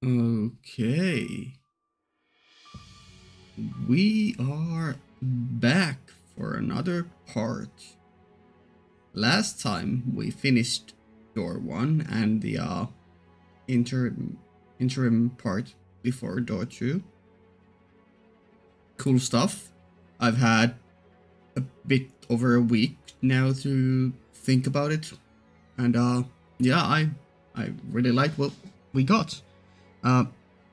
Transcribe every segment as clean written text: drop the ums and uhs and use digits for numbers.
Okay, we are back for another part. Last time we finished door 1 and the interim part before door 2. Cool stuff. I've had a bit over a week now to think about it, and yeah, I really like what we got.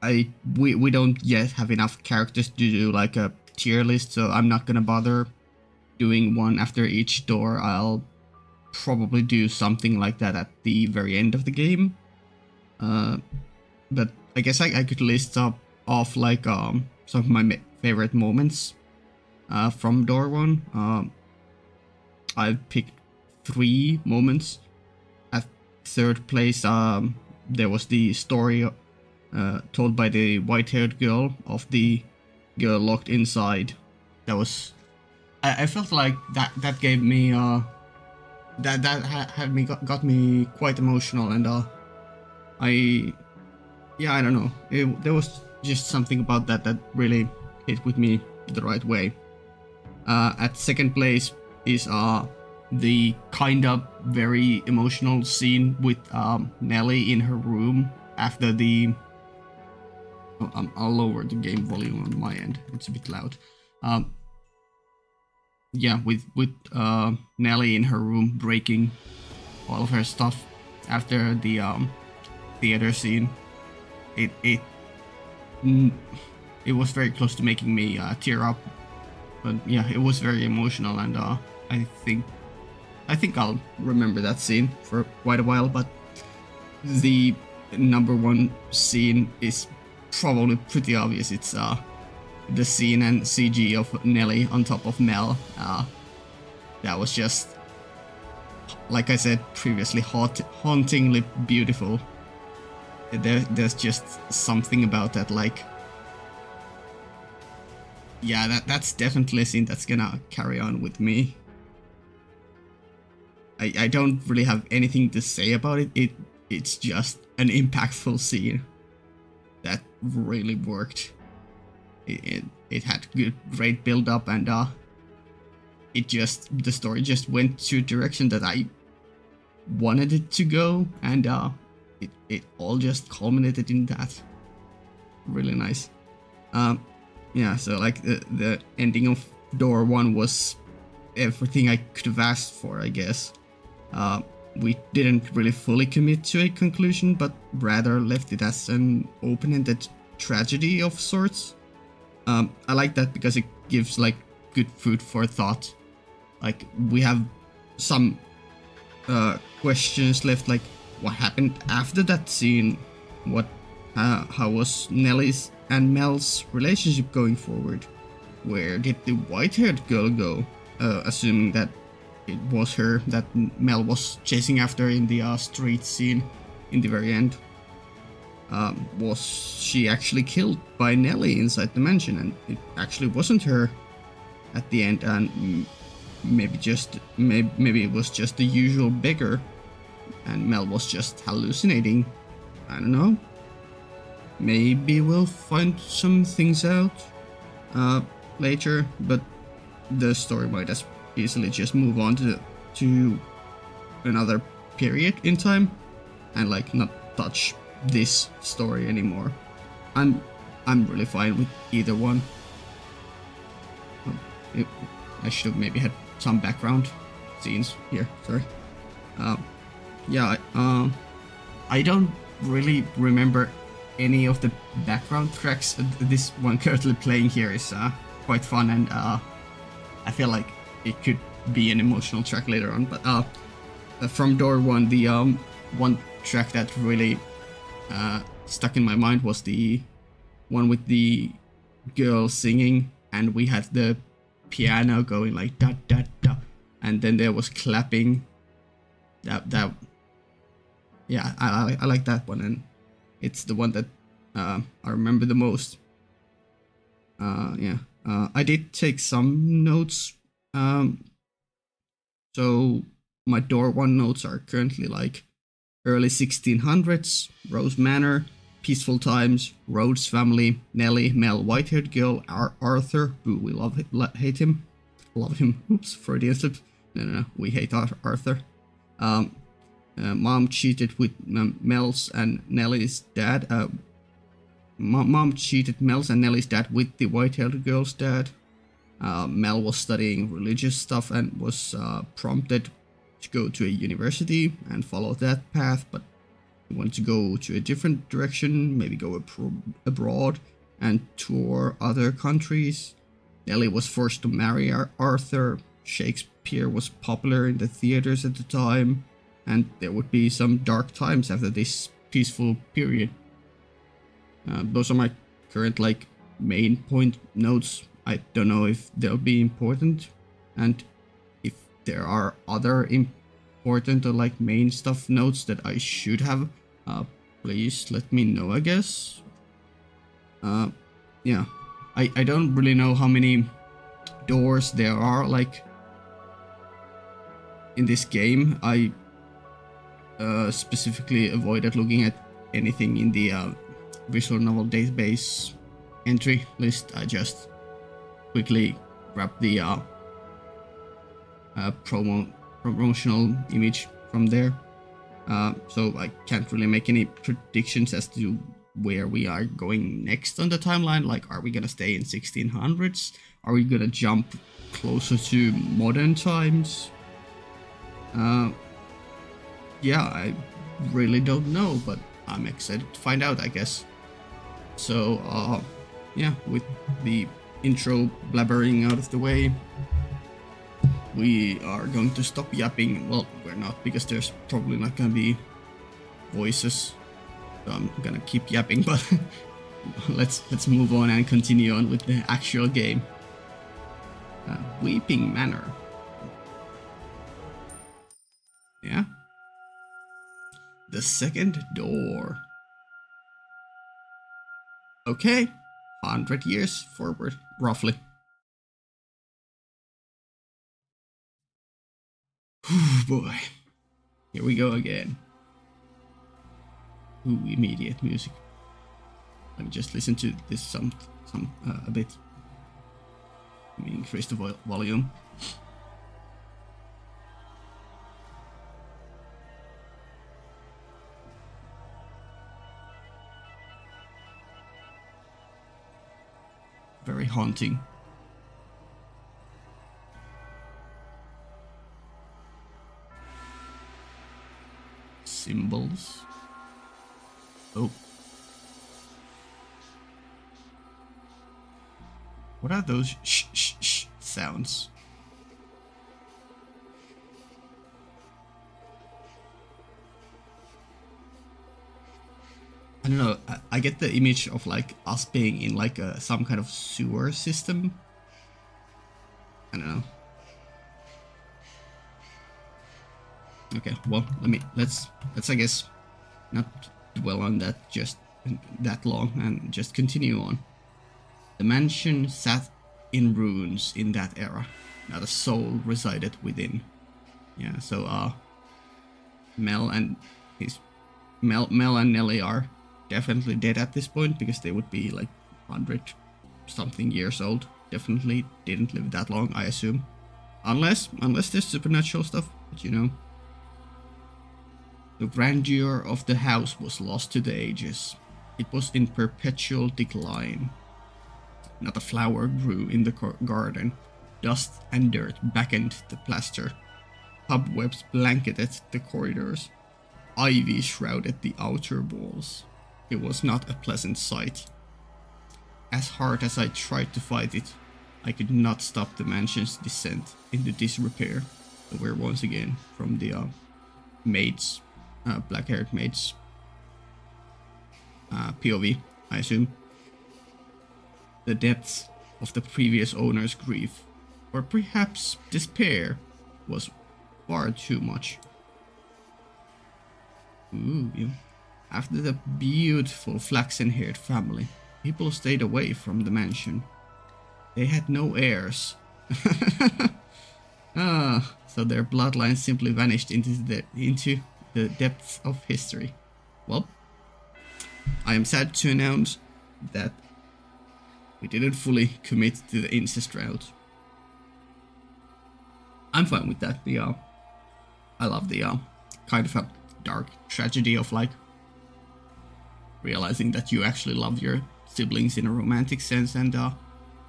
We don't yet have enough characters to do like a tier list, so I'm not gonna bother doing one after each door. I'll probably do something like that at the very end of the game. But I guess I could list up off like some of my favorite moments from door 1. I've picked 3 moments. At third place, there was the story told by the white-haired girl of the girl locked inside. That was, I felt like that gave me that had me got me quite emotional, and I don't know, there was just something about that really hit with me the right way. At second place is the kind of very emotional scene with Nelly in her room after the. I'll lower the game volume on my end. It's a bit loud. Yeah, with Nelly in her room breaking all of her stuff after the theater scene. It was very close to making me tear up. But yeah, it was very emotional, and I think I'll remember that scene for quite a while. But the number 1 scene is probably pretty obvious. It's the scene and CG of Nelly on top of Mel. That was just, like I said previously, hauntingly beautiful. There's just something about that, like, yeah, that's definitely a scene that's gonna carry on with me. I don't really have anything to say about it. It's just an impactful scene that really worked. It had great build up, and the story just went to a direction that I wanted it to go, and it all just culminated in that. Really nice. Yeah, so like the ending of door 1 was everything I could have asked for, I guess. We didn't really fully commit to a conclusion, but rather left it as an open-ended tragedy of sorts. I like that because it gives like good food for thought. Like, we have some questions left, like what happened after that scene? How was Nelly's and Mel's relationship going forward? Where did the white-haired girl go? Assuming that it was her that Mel was chasing after in the street scene in the very end. Was she actually killed by Nelly inside the mansion, and it actually wasn't her at the end, and maybe it was just the usual beggar, and Mel was just hallucinating? I don't know. Maybe we'll find some things out later, but the story might as easily just move on to another period in time and like not touch this story anymore. I'm really fine with either one. I should have maybe had some background scenes here. Sorry. Yeah. I don't really remember any of the background tracks. This one currently playing here is quite fun, and I feel like it could be an emotional track later on. But from door 1, the one track that really stuck in my mind was the one with the girl singing, and we had the piano going like da da da, and then there was clapping. That yeah, I like that one, and it's the one that I remember the most. Yeah, I did take some notes. So my door 1 notes are currently like early 1600s, Rose Manor, peaceful times. Rhodes family, Nellie, Mel, white-haired girl, Arthur, who we hate him. Love him. Oops, Freudian slip. No, we hate Arthur. Mom cheated with Mel's and Nellie's dad. Mom cheated Mel's and Nellie's dad with the white-haired girl's dad. Mel was studying religious stuff and was prompted to go to a university and follow that path, but he wanted to go to a different direction, maybe go abroad and tour other countries. Nellie was forced to marry Arthur. Shakespeare was popular in the theaters at the time, and there would be some dark times after this peaceful period. Those are my current main point notes. I don't know if they'll be important, and if there are other important or main stuff notes that I should have, please let me know, I guess. Yeah, I don't really know how many doors there are in this game. I specifically avoided looking at anything in the visual novel database entry list. I just quickly grab the promotional image from there, so I can't really make any predictions as to where we are going next on the timeline. Are we gonna stay in 1600s? Are we gonna jump closer to modern times? Yeah, I really don't know, but I'm excited to find out, I guess. So yeah, with the intro blabbering out of the way, we are going to stop yapping. Well, we're not, because there's probably not gonna be voices, so I'm gonna keep yapping, but let's move on and continue on with the actual game. Weeping Manor. Yeah. The second door. Okay, 100 years forward, roughly. Boy, here we go again. Ooh, immediate music. Let me just listen to this a bit. Let me increase the volume. Very haunting. Symbols. Oh. What are those shh sounds? I don't know, I get the image of us being in some kind of sewer system. I don't know. Okay, well, let's I guess not dwell on that just that long and just continue on. The mansion sat in ruins in that era. Not a soul resided within. Yeah, so Mel and Nellie are definitely dead at this point, because they would be 100 something years old. Definitely didn't live that long, I assume. Unless there's supernatural stuff, but you know. The grandeur of the house was lost to the ages. It was in perpetual decline. Not a flower grew in the garden. Dust and dirt blackened the plaster. Cobwebs blanketed the corridors. Ivy shrouded the outer walls. It was not a pleasant sight. As hard as I tried to fight it, I could not stop the mansion's descent into disrepair. So we're once again from the maids, black-haired maids POV, I assume. The depths of the previous owner's grief, or perhaps despair, was far too much. Ooh, yeah. After the beautiful flaxen-haired family, people stayed away from the mansion. They had no heirs. So their bloodline simply vanished into the depths of history. Well, I am sad to announce that we didn't fully commit to the incest route. I'm fine with that. I love the kind of a dark tragedy of like realizing that you actually love your siblings in a romantic sense, and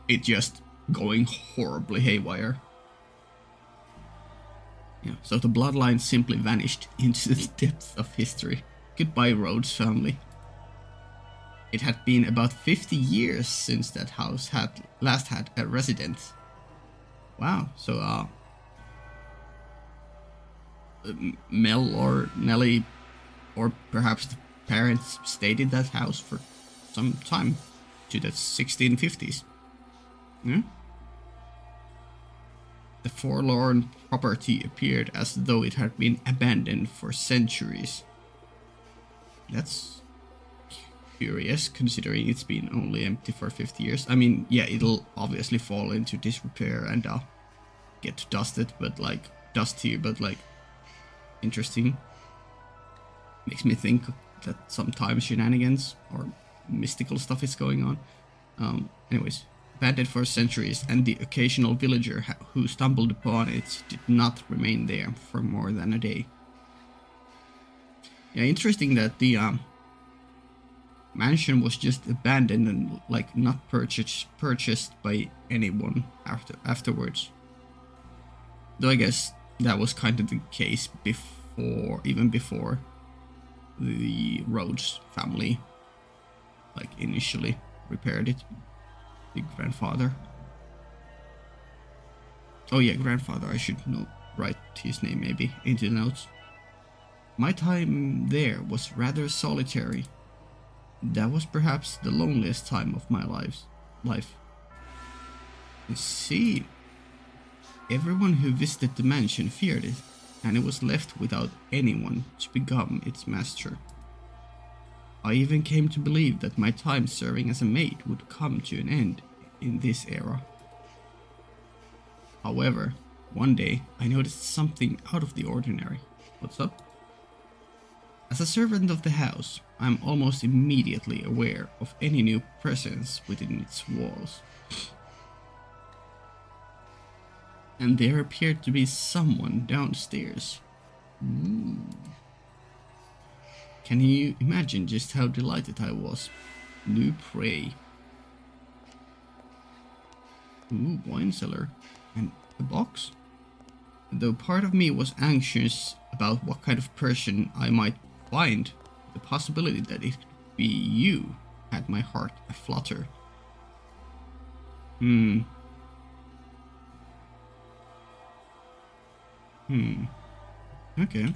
it just going horribly haywire. Yeah, so the bloodline simply vanished into the depths of history. Goodbye, Rhodes family. It had been about 50 years since that house had last had a resident. Wow, so Mel or Nellie, or perhaps the parents, stayed in that house for some time, to the 1650s. Yeah? The forlorn property appeared as though it had been abandoned for centuries. That's curious, considering it's been only empty for 50 years. I mean, yeah, it'll obviously fall into disrepair and get dusted, but like dusty, but like interesting. Makes me think that sometimes shenanigans or mystical stuff is going on. Anyways, abandoned for centuries, and the occasional villager who stumbled upon it did not remain there for more than a day. Yeah, interesting that the mansion was just abandoned and like not purchased by anyone afterwards. Though I guess that was kind of the case even before the Rhodes family like initially repaired it. The grandfather. Oh yeah, grandfather, I should write his name maybe into the notes. My time there was rather solitary. That was perhaps the loneliest time of my life. You see, everyone who visited the mansion feared it, and it was left without anyone to become its master. I even came to believe that my time serving as a maid would come to an end in this era. However, one day I noticed something out of the ordinary. What's up? As a servant of the house, I am almost immediately aware of any new presence within its walls. And there appeared to be someone downstairs. Can you imagine just how delighted I was? New prey. Ooh, wine cellar. And a box? Though part of me was anxious about what kind of person I might find, the possibility that it could be you had my heart aflutter. Okay.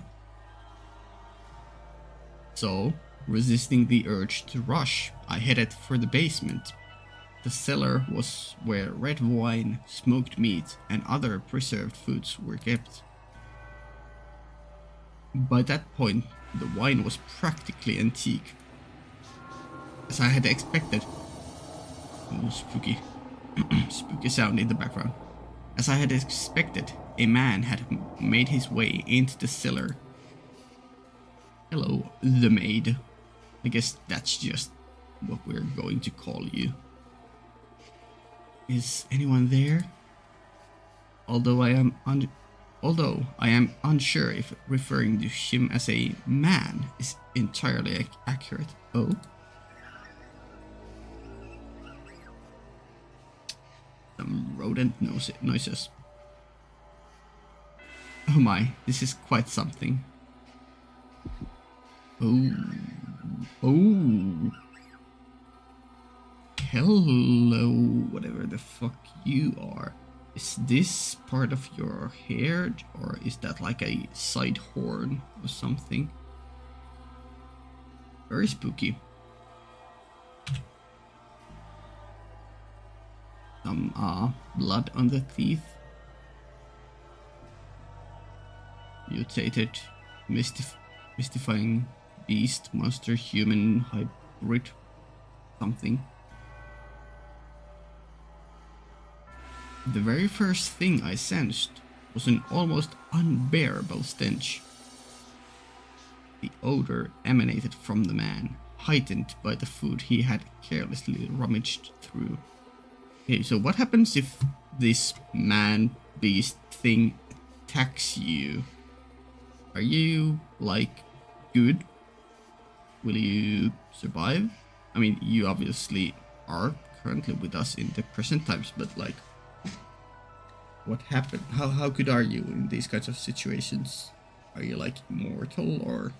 So, resisting the urge to rush, I headed for the basement. The cellar was where red wine, smoked meat, and other preserved foods were kept. By that point, the wine was practically antique. As I had expected. Oh, spooky. Spooky sound in the background. As I had expected, a man had made his way into the cellar. Hello, the maid. I guess that's just what we're going to call you. Is anyone there? Although I am unsure if referring to him as a man is entirely accurate. Oh? Some rodent noises. Oh my, this is quite something. Oh. Hello, whatever the fuck you are. Is this part of your hair, or is that like a side horn or something? Very spooky. Some blood on the teeth. Mutated, mystifying beast, monster, human, hybrid, something. The very first thing I sensed was an almost unbearable stench. The odor emanated from the man, heightened by the food he had carelessly rummaged through. Okay, so what happens if this man-beast thing attacks you? Are you, like, good? Will you survive? I mean, you obviously are currently with us in the present times, but, like, what happened? How good are you in these kinds of situations? Are you, like, immortal, or...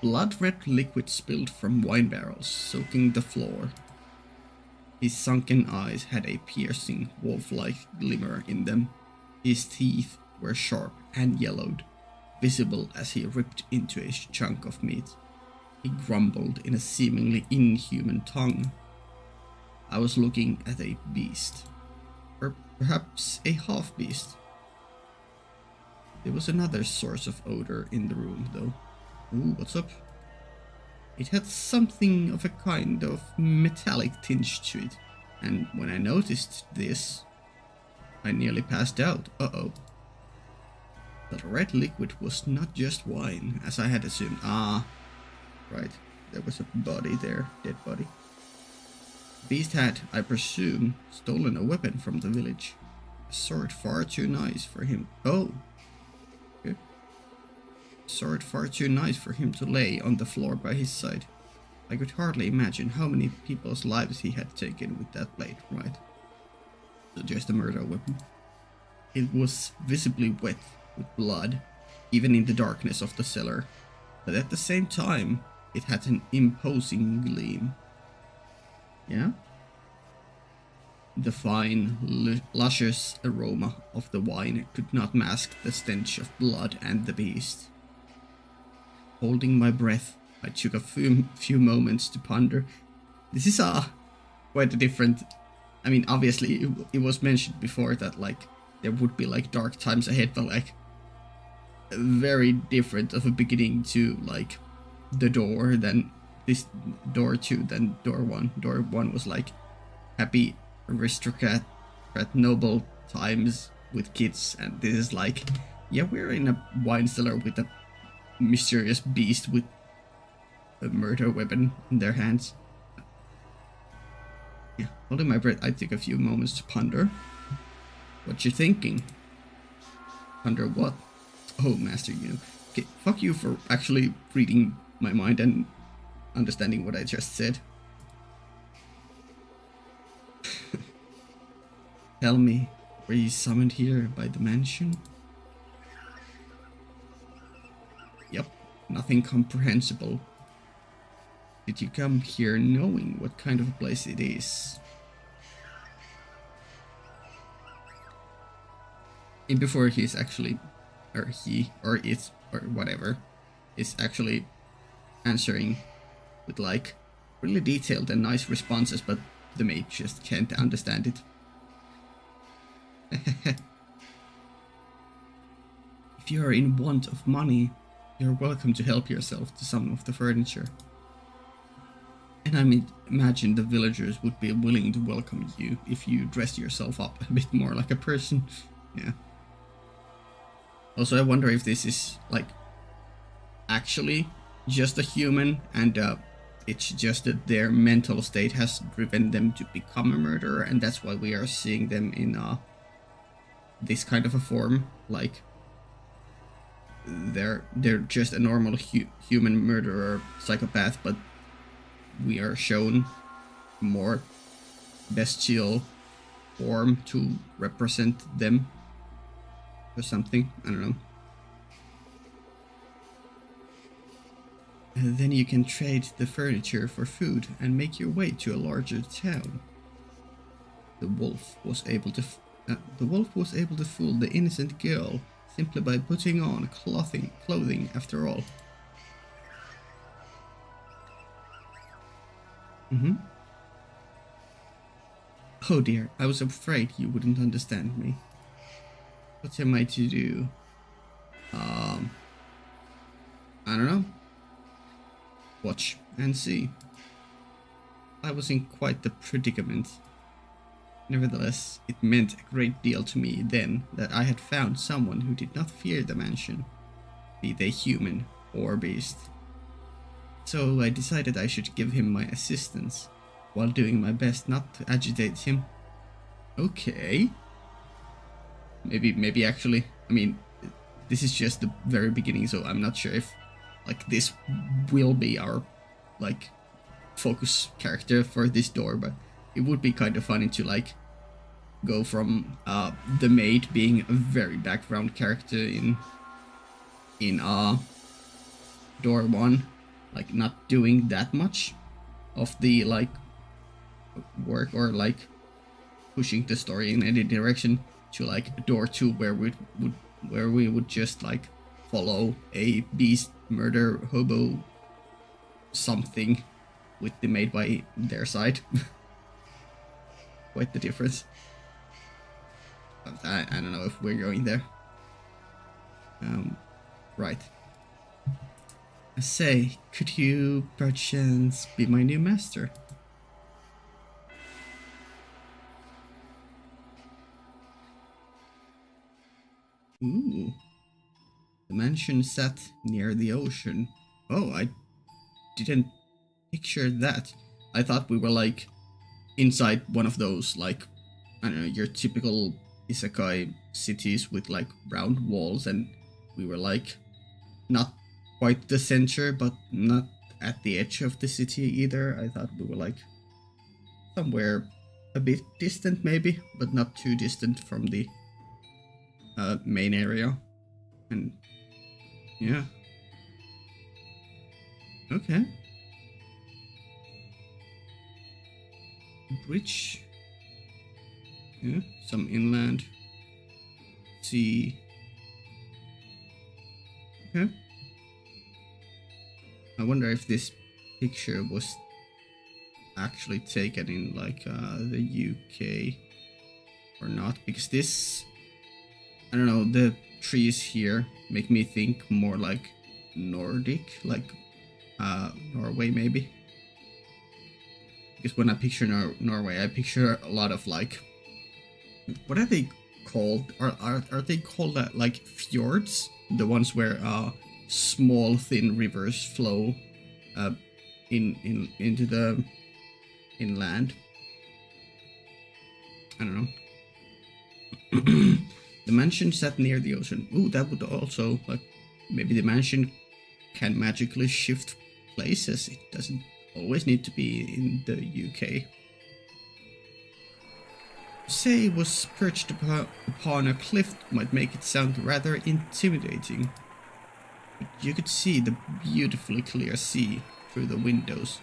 Blood-red liquid spilled from wine barrels, soaking the floor. His sunken eyes had a piercing, wolf-like glimmer in them. His teeth were sharp and yellowed, visible as he ripped into a chunk of meat. He grumbled in a seemingly inhuman tongue. I was looking at a beast. Or perhaps a half-beast. There was another source of odor in the room, though. Ooh, what's up? It had something of a kind of metallic tinge to it, and when I noticed this, I nearly passed out. Uh-oh. The red liquid was not just wine, as I had assumed. Ah, right. There was a body there, dead body. The beast had, I presume, stolen a weapon from the village. A sword far too nice for him. Oh. Okay. A sword far too nice for him to lay on the floor by his side. I could hardly imagine how many people's lives he had taken with that blade, right? So just a murder weapon. It was visibly wet with blood, even in the darkness of the cellar, but at the same time, it had an imposing gleam. Yeah? The fine, luscious aroma of the wine could not mask the stench of blood and the beast. Holding my breath, I took a few moments to ponder. This is quite a different... I mean, obviously, it was mentioned before that, like, there would be, like, dark times ahead, but, like, very different of a beginning to, like, the door than this door 2 than door 1. Door 1 was, like, happy aristocrat noble times with kids, and this is like, yeah, we're in a wine cellar with a mysterious beast with a murder weapon in their hands. Yeah, holding my breath, I took a few moments to ponder. What you thinking? Ponder what? Oh, Master you. Okay, fuck you for actually reading my mind and understanding what I just said. Tell me, were you summoned here by the mansion? Yep, nothing comprehensible. Did you come here knowing what kind of a place it is? And before he's actually, or he, or it, or whatever, is actually answering with, like, really detailed and nice responses, but the mate just can't understand it. If you are in want of money, you're welcome to help yourself to some of the furniture. And I imagine the villagers would be willing to welcome you if you dress yourself up a bit more like a person. Yeah. Also, I wonder if this is, like, actually just a human, and it's just that their mental state has driven them to become a murderer, and that's why we are seeing them in this kind of a form. Like, they're just a normal human murderer, psychopath, but we are shown more bestial form to represent them or something. I don't know. And then you can trade the furniture for food and make your way to a larger town. The wolf was able to fool the innocent girl simply by putting on clothing after all. Oh dear, I was afraid you wouldn't understand me. What am I to do? I don't know. Watch and see. I was in quite the predicament. Nevertheless, it meant a great deal to me then that I had found someone who did not fear the mansion, be they human or beast. So I decided I should give him my assistance, while doing my best not to agitate him. Okay. Maybe actually, I mean, this is just the very beginning, so I'm not sure if, like, this will be our, like, focus character for this door, but it would be kind of funny to, like, go from the maid being a very background character in door 1, like, not doing that much of the, like, work or, like, pushing the story in any direction, to, like, door 2 where we would just, like, follow a beast murder hobo something with the maid by their side. Quite the difference. But I don't know if we're going there. Right. I say, could you perchance be my new master? Ooh. The mansion sat near the ocean. Oh, I didn't picture that. I thought we were, like, inside one of those, like, I don't know, your typical isekai cities with, like, round walls, and we were, like, not quite the center, but not at the edge of the city either. I thought we were, like, somewhere a bit distant maybe, but not too distant from the main area. And yeah. Okay. Bridge. Yeah, some inland. Sea. Okay. I wonder if this picture was actually taken in, like, the UK or not, because this, I don't know, the trees here make me think more like Nordic, like Norway maybe. Because when I picture Norway, I picture a lot of, like, what are they called? Are they called like fjords? The ones where small thin rivers flow into the inland. I don't know. The mansion sat near the ocean. Ooh, that would also, like, maybe the mansion can magically shift places. It doesn't always need to be in the UK. Say it was perched upon a cliff might make it sound rather intimidating. But you could see the beautifully clear sea through the windows,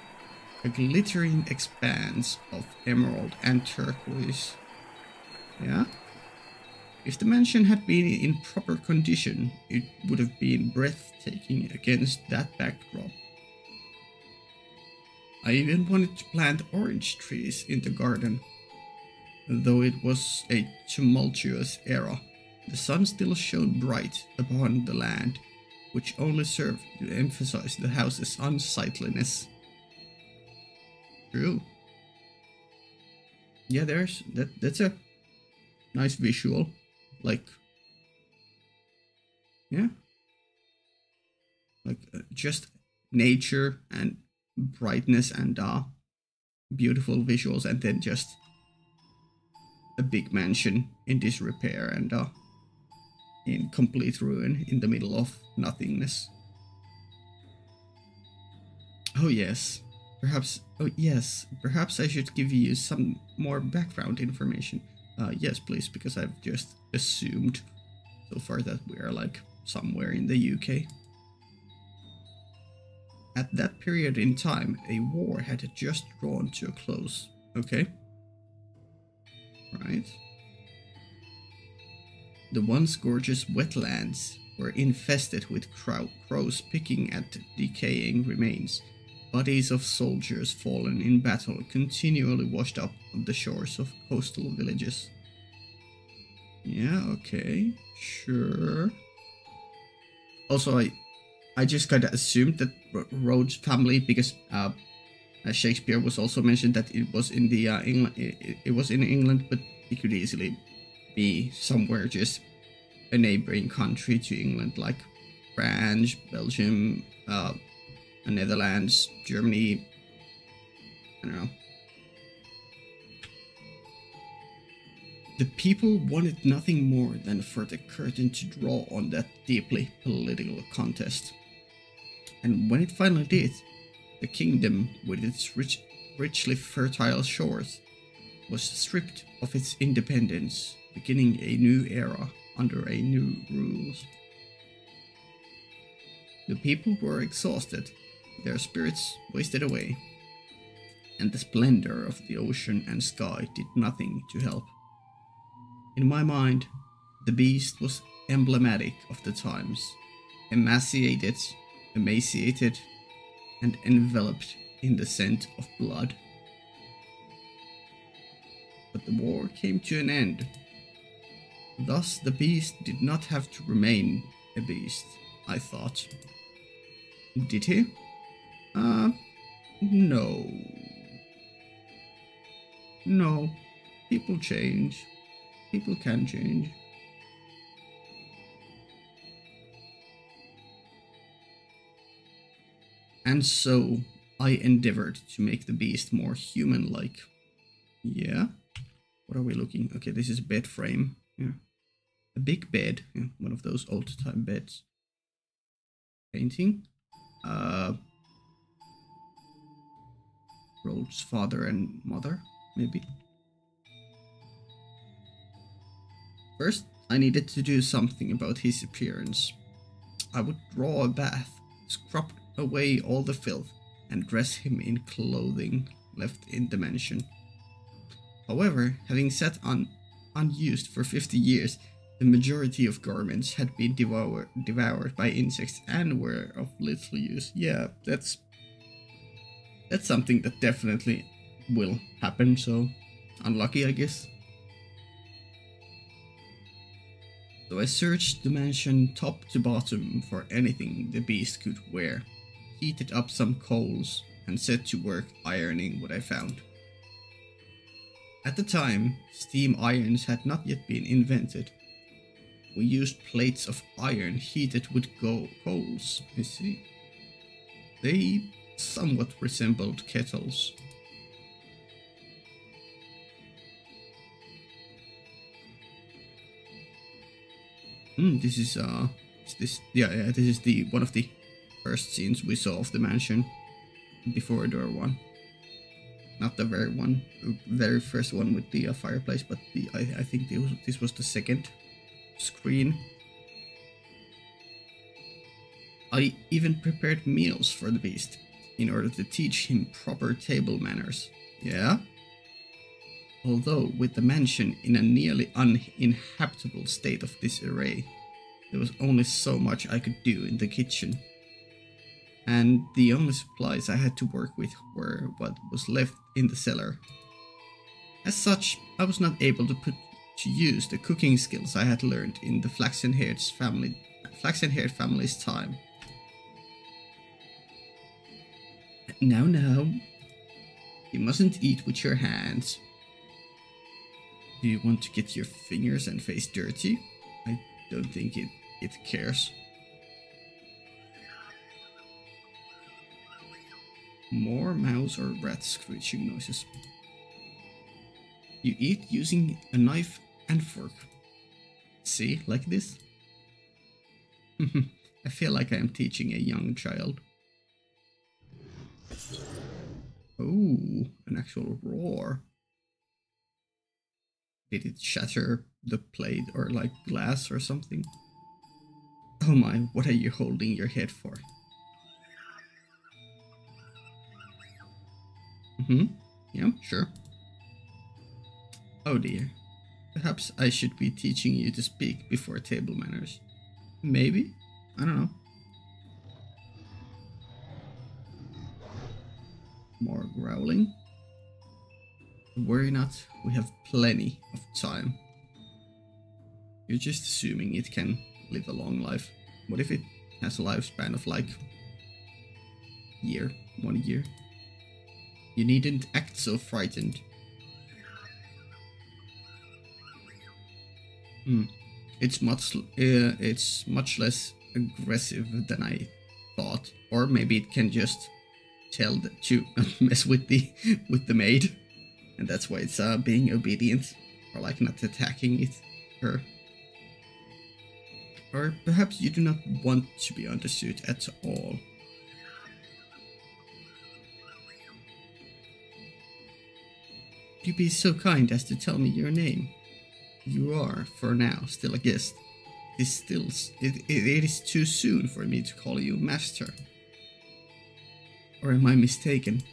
a glittering expanse of emerald and turquoise. Yeah? If the mansion had been in proper condition, it would have been breathtaking against that backdrop. I even wanted to plant orange trees in the garden. Though it was a tumultuous era, the sun still shone bright upon the land, which only served to emphasize the house's unsightliness. True. Yeah, that's a nice visual. Like, yeah. Like, just nature and brightness and beautiful visuals, and then just a big mansion in disrepair and in complete ruin in the middle of nothingness. Oh yes, perhaps I should give you some more background information. Yes, please, because I've just assumed so far that we are, like, somewhere in the UK. At that period in time, a war had just drawn to a close. Okay. Right. The once gorgeous wetlands were infested with crows picking at decaying remains. Bodies of soldiers fallen in battle continually washed up on the shores of coastal villages. Yeah, okay, sure. Also, I just kind of assumed that Rhodes family, because Shakespeare was also mentioned that it was in the England. It was in England, but it could easily be somewhere just a neighboring country to England, like France, Belgium, Netherlands, Germany, I don't know. The people wanted nothing more than for the curtain to draw on that deeply political contest. And when it finally did, the kingdom, with its richly fertile shores, was stripped of its independence, beginning a new era under a new rules. The people were exhausted, their spirits wasted away, and the splendor of the ocean and sky did nothing to help. In my mind, the beast was emblematic of the times, emaciated, and enveloped in the scent of blood. But the war came to an end. Thus the beast did not have to remain a beast, I thought. Did he? No. No. People change. People can change. And so I endeavored to make the beast more human-like. Yeah? What are we looking? Okay, this is a bed frame. Yeah. A big bed. Yeah, one of those old-time beds. Painting. Rold's father and mother, maybe. First, I needed to do something about his appearance. I would draw a bath, scrub away all the filth, and dress him in clothing left in the mansion. However, having sat unused for 50 years, the majority of garments had been devoured by insects and were of little use. Yeah, that's something that definitely will happen, so unlucky, I guess. So I searched the mansion top to bottom for anything the beast could wear, heated up some coals, and set to work ironing what I found. At the time, steam irons had not yet been invented. We used plates of iron heated with coals, you see. They somewhat resembled kettles. This is this is the one of the first scenes we saw of the mansion before door one. Not the very first one with the fireplace, but I think this was the second screen. I even prepared meals for the beast in order to teach him proper table manners. Yeah? Although with the mansion in a nearly uninhabitable state of disarray, there was only so much I could do in the kitchen. And the only supplies I had to work with were what was left in the cellar. As such, I was not able to put to use the cooking skills I had learned in the flaxen-haired family's time. Now, you mustn't eat with your hands. Do you want to get your fingers and face dirty? I don't think it cares. More mouse or rat screeching noises. You eat using a knife and fork. See, like this? I feel like I am teaching a young child. Oh, an actual roar. Did it shatter the plate or like glass or something? Oh my, what are you holding your head for? Yeah, sure. Oh dear. Perhaps I should be teaching you to speak before table manners. Maybe? I don't know. More growling. Worry not, we have plenty of time. You're just assuming it can live a long life. What if it has a lifespan of like 1 year? You needn't act so frightened. It's much less aggressive than I thought, or maybe it can just tell to not mess with the maid, and that's why it's being obedient, or like not attacking her. Or perhaps you do not want to be understood at all. You be so kind as to tell me your name. You are, for now, still a guest. It is too soon for me to call you master. Or am I mistaken?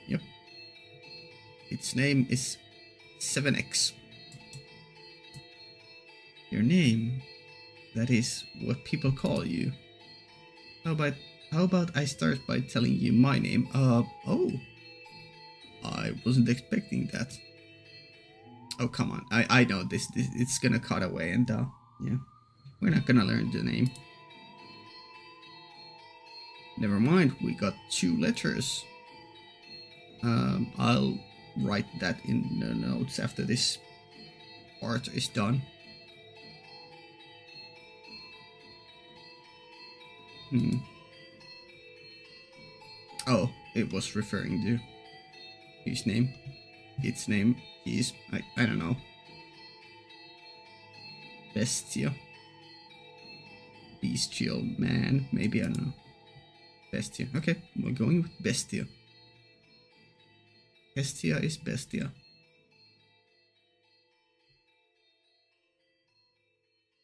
Yep. Its name is 7X. Your name? That is what people call you. How about I start by telling you my name? Oh. I wasn't expecting that. Oh, come on. I know this it's gonna cut away and yeah. We're not gonna learn the name. Never mind, we got 2 letters. I'll write that in the notes after this part is done. Oh, it was referring to his name. Its name is, I don't know. Bestia. Bestial man, maybe, I don't know. Bestia. Okay, we're going with Bestia. Bestia is Bestia.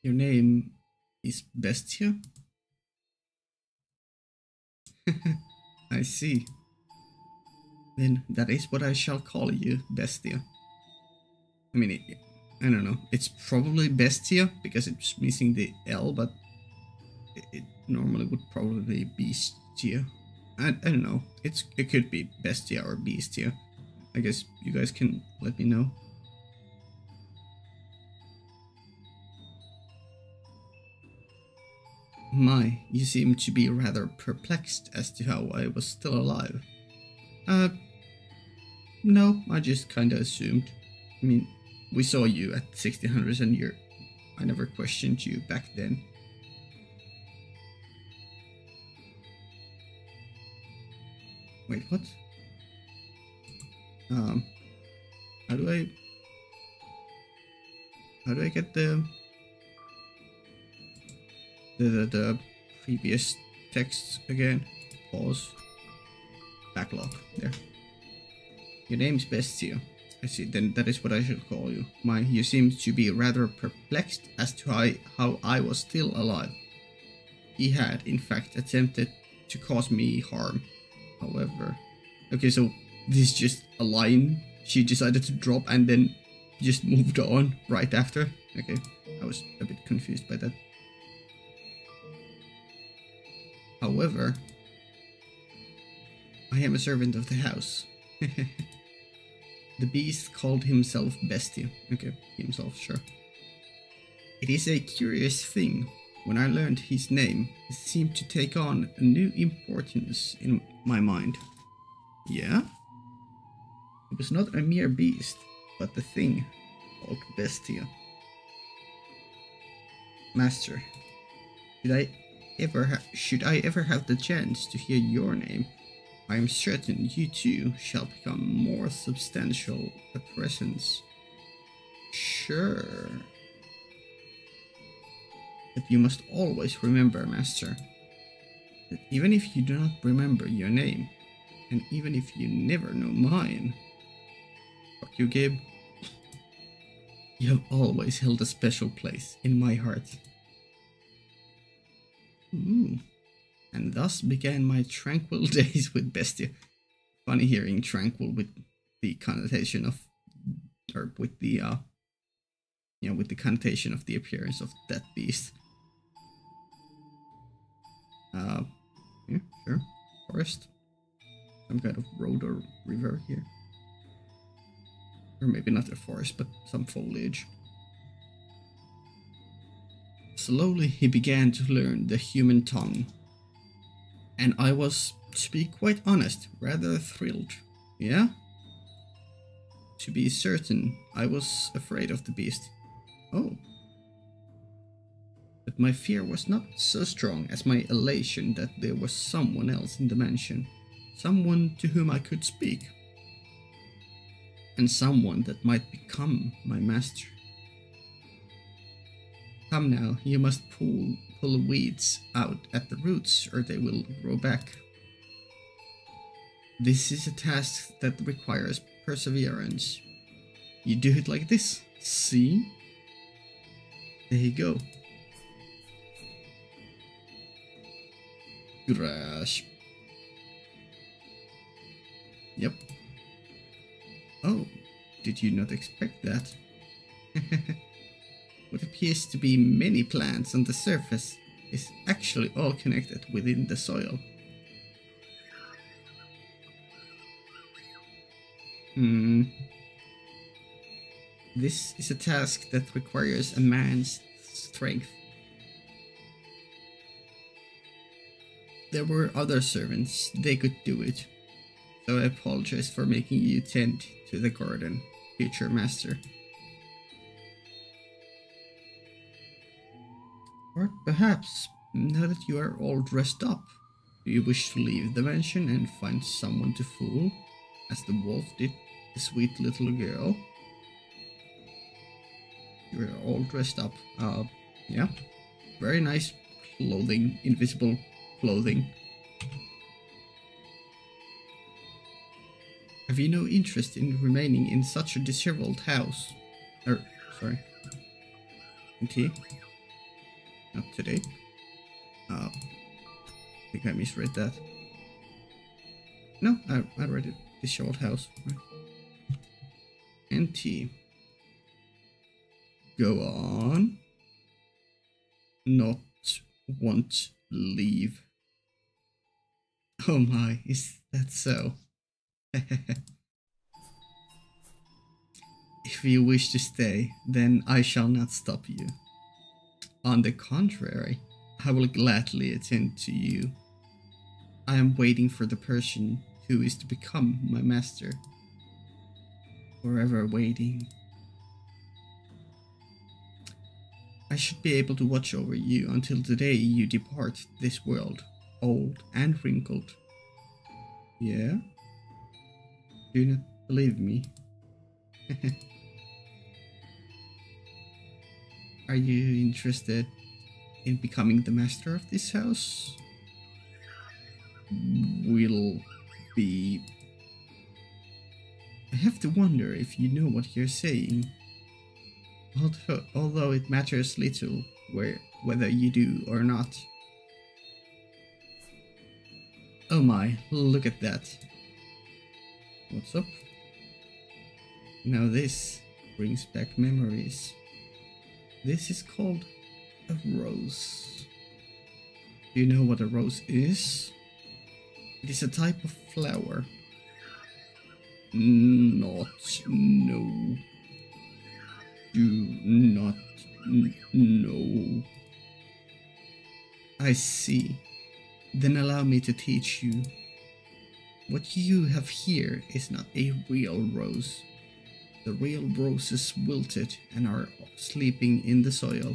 Your name is Bestia? I see. Then that is what I shall call you, Bestia. I mean, I don't know. It's probably Bestia because it's missing the L, but it normally would probably be Bestia. I don't know. It could be Bestia or Bestia. I guess you guys can let me know. My, you seem to be rather perplexed as to how I was still alive. No, I just kinda assumed. I mean, we saw you at 1600s and I never questioned you back then. Wait, what? How do I get the previous texts again? Pause. Backlog. There. Your name's Bestia. I see, then that is what I should call you. You seem to be rather perplexed as to how I was still alive. He had, in fact, attempted to cause me harm. However... Okay, so this is just a line she decided to drop and then just moved on right after. Okay, I was a bit confused by that. However, I am a servant of the house. The beast called himself Bestia. Okay, himself, sure. It is a curious thing. When I learned his name, it seemed to take on a new importance in my mind. Yeah? It was not a mere beast, but the thing called Bestia. Master, should I ever have the chance to hear your name, I am certain you too shall become more substantial a presence. Sure. But you must always remember, Master, that even if you do not remember your name, and even if you never know mine, fuck you, Gabe, you have always held a special place in my heart. Ooh. And thus began my tranquil days with Bestia. Funny hearing tranquil with the connotation of, or with the, with the connotation of the appearance of that beast. Yeah, sure. Forest. Some kind of road or river here. Or maybe not a forest, but some foliage. Slowly he began to learn the human tongue. And I was, to be quite honest, rather thrilled. Yeah? To be certain, I was afraid of the beast. Oh. But my fear was not so strong as my elation that there was someone else in the mansion, someone to whom I could speak, and someone that might become my master. Come now, you must pull weeds out at the roots or they will grow back. This is a task that requires perseverance. You do it like this, see? There you go. Crash. Yep. Oh, did you not expect that? What appears to be many plants on the surface is actually all connected within the soil. This is a task that requires a man's strength. There were other servants, they could do it. So I apologize for making you tend to the garden, future master. Or perhaps, now that you are all dressed up, do you wish to leave the mansion and find someone to fool, as the wolf did the sweet little girl? You are all dressed up. Yeah, very nice clothing, invisible clothing. Have you no interest in remaining in such a disheveled house? Sorry. Okay. Not today. I think I misread that. No, I read it. Disheveled house. Right. NT. Go on. Not want leave. Oh my, is that so? If you wish to stay, then I shall not stop you. On the contrary, I will gladly attend to you. I am waiting for the person who is to become my master. Forever waiting. I should be able to watch over you until the day you depart this world, old and wrinkled. Yeah? Do you not believe me? Are you interested in becoming the master of this house? Will be... I have to wonder if you know what you're saying. Although it matters little whether you do or not. Oh my, look at that. What's up? Now this brings back memories. This is called a rose. Do you know what a rose is? It is a type of flower. No. Do not know. I see. Then allow me to teach you. What you have here is not a real rose. The real roses wilted and are sleeping in the soil.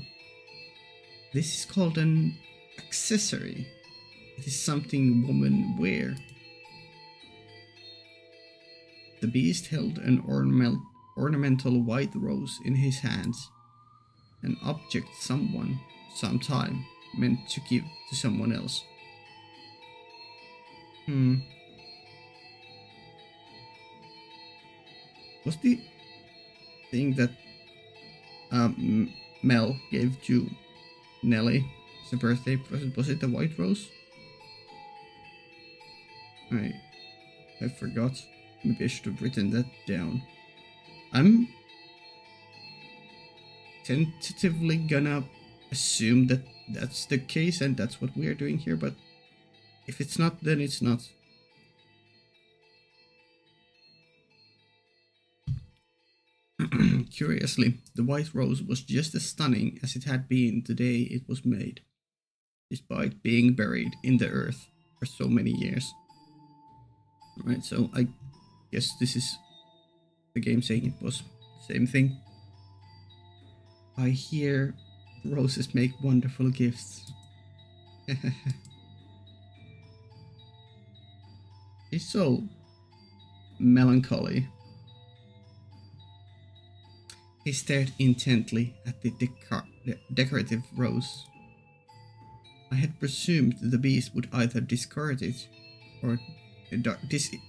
This is called an accessory. It is something women wear. The beast held an ornamental white rose in his hands, an object someone, sometime, meant to give to someone else. Was the thing that Mel gave to Nelly as a birthday present, was it the white rose? I forgot. Maybe I should have written that down. I'm tentatively gonna assume that that's the case and that's what we are doing here, but if it's not, then it's not. Curiously, the white rose was just as stunning as it had been the day it was made, despite being buried in the earth for so many years. Alright, so I guess this is the game saying it was the same thing. I hear Roses make wonderful gifts. He's so melancholy. He stared intently at the decorative rose. I had presumed the beast would either discard it or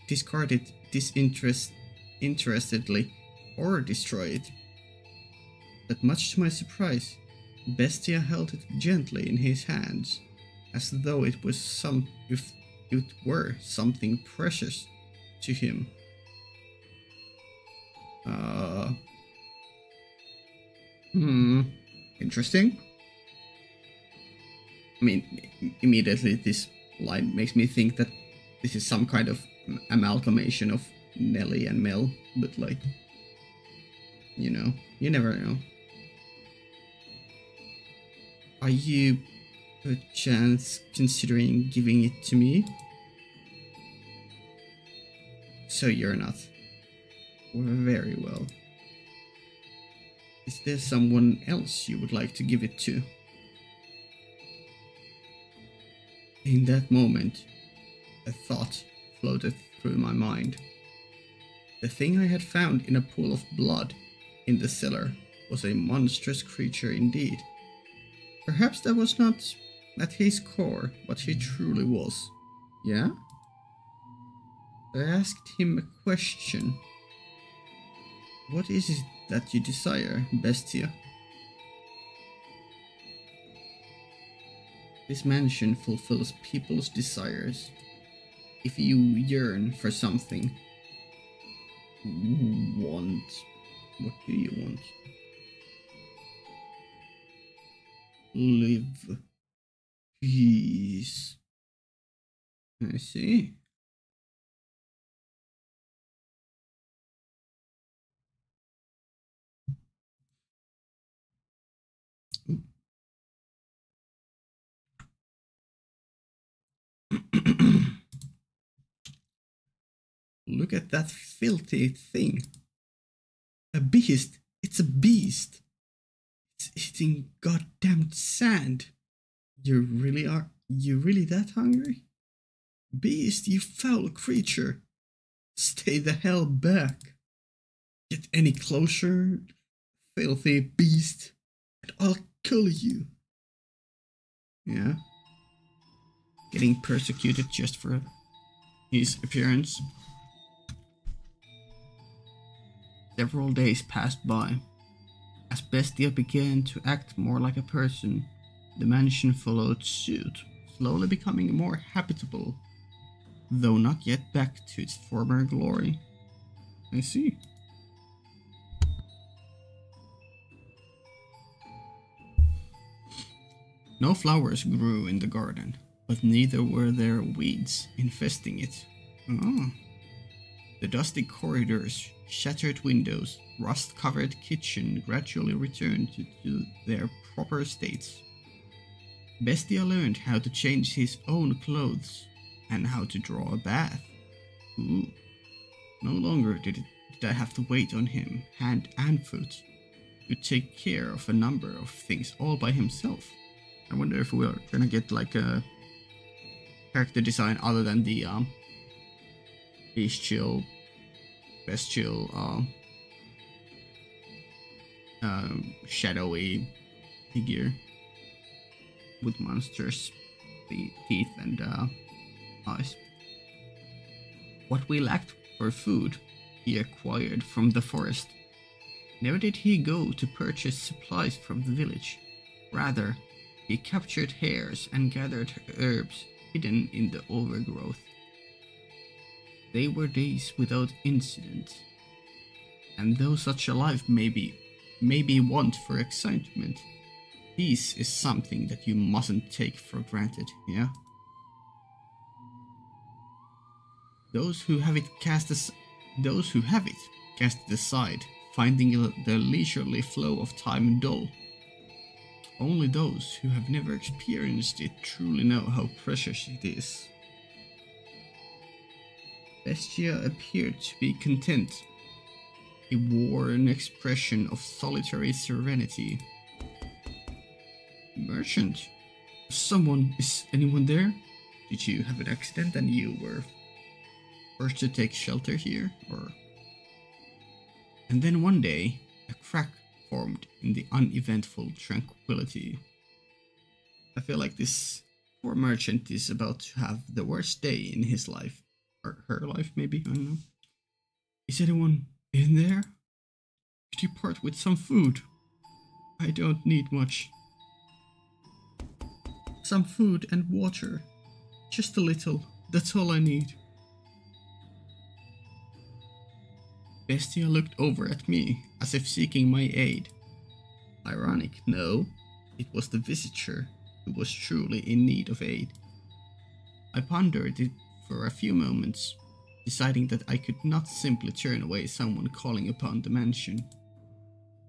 discard it disinterestedly or destroy it. But much to my surprise, Bestia held it gently in his hands, as though it were something precious to him. Interesting. I mean, immediately this line makes me think that this is some kind of amalgamation of Nelly and Mel, but like, you know, you never know. Are you, perchance, considering giving it to me? So you're not. Very well. Is there someone else you would like to give it to? In that moment, a thought floated through my mind. The thing I had found in a pool of blood in the cellar was a monstrous creature indeed. Perhaps that was not, at his core, what he truly was. Yeah? I asked him a question. What is it that you desire, Bestia? This mansion fulfills people's desires. If you yearn for something, want. What do you want? Live. Peace. I see. Look at that filthy thing. A beast. It's a beast. It's eating goddamn sand. You really that hungry? Beast, you foul creature. Stay the hell back. Get any closer, filthy beast, and I'll kill you. Yeah. Getting persecuted just for his appearance. Several days passed by. As Bestia began to act more like a person, the mansion followed suit, slowly becoming more habitable, though not yet back to its former glory. I see. No flowers grew in the garden, but neither were there weeds infesting it. Oh. The dusty corridors, shattered windows, rust-covered kitchen gradually returned to their proper states. Bestia learned how to change his own clothes and how to draw a bath. Ooh. No longer did I have to wait on him, hand and foot. He could take care of a number of things all by himself. I wonder if we're gonna get like a character design other than the bestial shadowy figure with monsters, teeth and eyes. What we lacked for food, he acquired from the forest. Never did he go to purchase supplies from the village. Rather, he captured hares and gathered herbs hidden in the overgrowth. They were days without incident, and though such a life may be want for excitement, peace is something that you mustn't take for granted, yeah? Those who have it cast it aside, finding the leisurely flow of time dull. Only those who have never experienced it truly know how precious it is. Bestia appeared to be content. He wore an expression of solitary serenity. Merchant? Is anyone there? Did you have an accident and you were forced to take shelter here, or? And then one day, a crack formed in the uneventful tranquility. I feel like this poor merchant is about to have the worst day in his life. Or her life, maybe, I don't know. Is anyone in there? Could you part with some food? I don't need much. Some food and water. Just a little, that's all I need. Bestia looked over at me, as if seeking my aid. Ironic, no? It was the visitor who was truly in need of aid. I pondered it for a few moments, deciding that I could not simply turn away someone calling upon the mansion.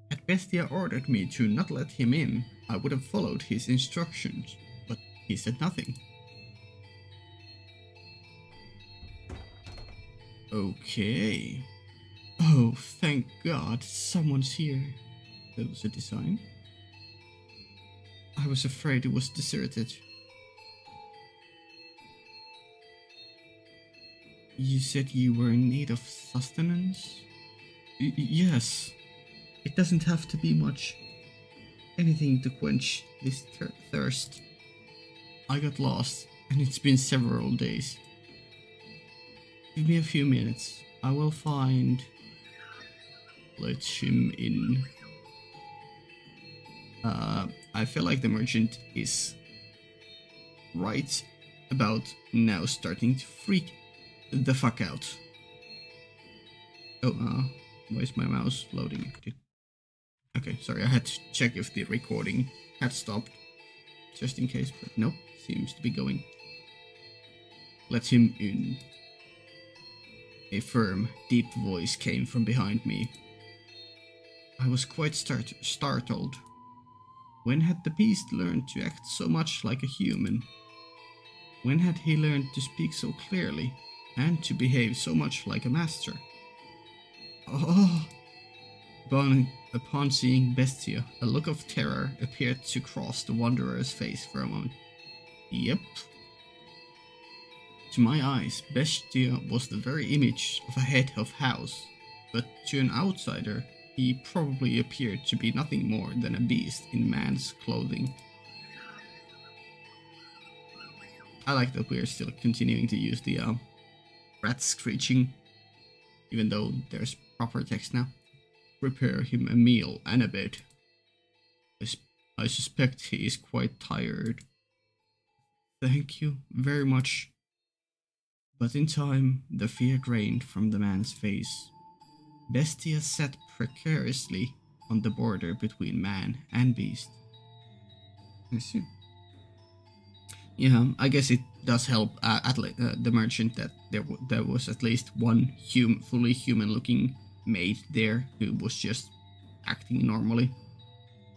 Had Bestia ordered me to not let him in, I would have followed his instructions, but he said nothing. Okay. Oh, thank God, someone's here. That was a design. I was afraid it was deserted. You said you were in need of sustenance? Yes. It doesn't have to be much. Anything to quench this thirst. I got lost, and it's been several days. Give me a few minutes. I will find... Let him in. I feel like the merchant is right about now starting to freak the fuck out. Oh, why is my mouse loading? Okay, sorry, I had to check if the recording had stopped, just in case, but nope, seems to be going. Let him in. A firm, deep voice came from behind me. I was quite startled. When had the beast learned to act so much like a human? When had he learned to speak so clearly, and to behave so much like a master? Oh! Upon seeing Bestia, a look of terror appeared to cross the wanderer's face for a moment. Yep. To my eyes, Bestia was the very image of a head of house, but to an outsider, he probably appeared to be nothing more than a beast in man's clothing. I like that we're still continuing to use the rat screeching, even though there's proper text now. Prepare him a meal and a bed. I suspect he is quite tired. Thank you very much. But in time, the fear drained from the man's face. Bestia sat precariously on the border between man and beast. I see. Yeah, I guess it does help the merchant that there was at least one fully human-looking maid there who was just acting normally.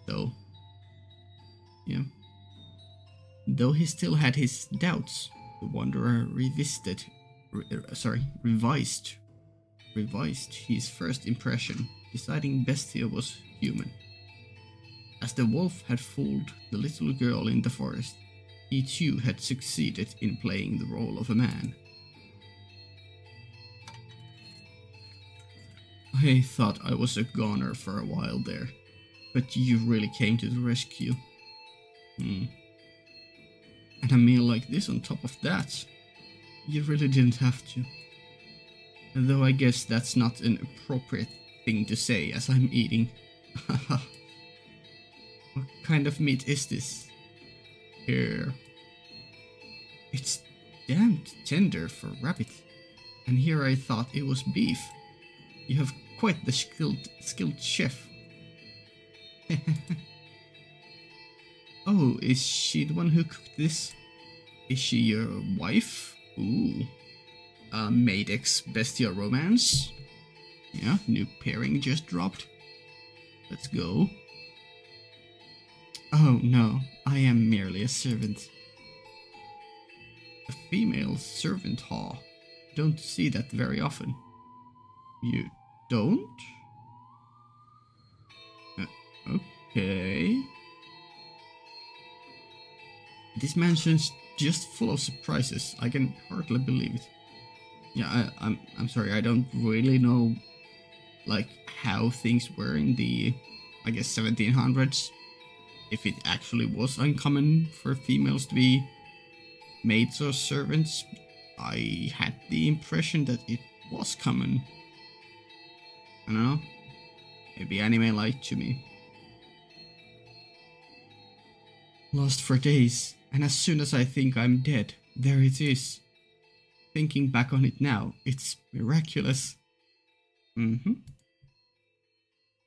So, yeah. Though he still had his doubts, the wanderer revised his first impression, deciding Bestia was human. As the wolf had fooled the little girl in the forest, he too had succeeded in playing the role of a man. I thought I was a goner for a while there, but you really came to the rescue. And a meal like this on top of that, you really didn't have to. Though I guess that's not an appropriate thing to say as I'm eating. What kind of meat is this? Here. It's damn tender for rabbit. And here I thought it was beef. You have quite the skilled chef. Oh, is she the one who cooked this? Is she your wife? Ooh. Maid ex Bestia romance? Yeah, new pairing just dropped. Let's go. Oh no, I am merely a servant. A female servant, huh? Don't see that very often. You don't? Okay. This mansion's just full of surprises. I can hardly believe it. Yeah, I'm sorry. I don't really know like how things were in the, I guess, 1700s. If it actually was uncommon for females to be maids or servants, I had the impression that it was common. I don't know. Maybe anime lied to me. Lost for days, and as soon as I think I'm dead, there it is. Thinking back on it now, it's miraculous.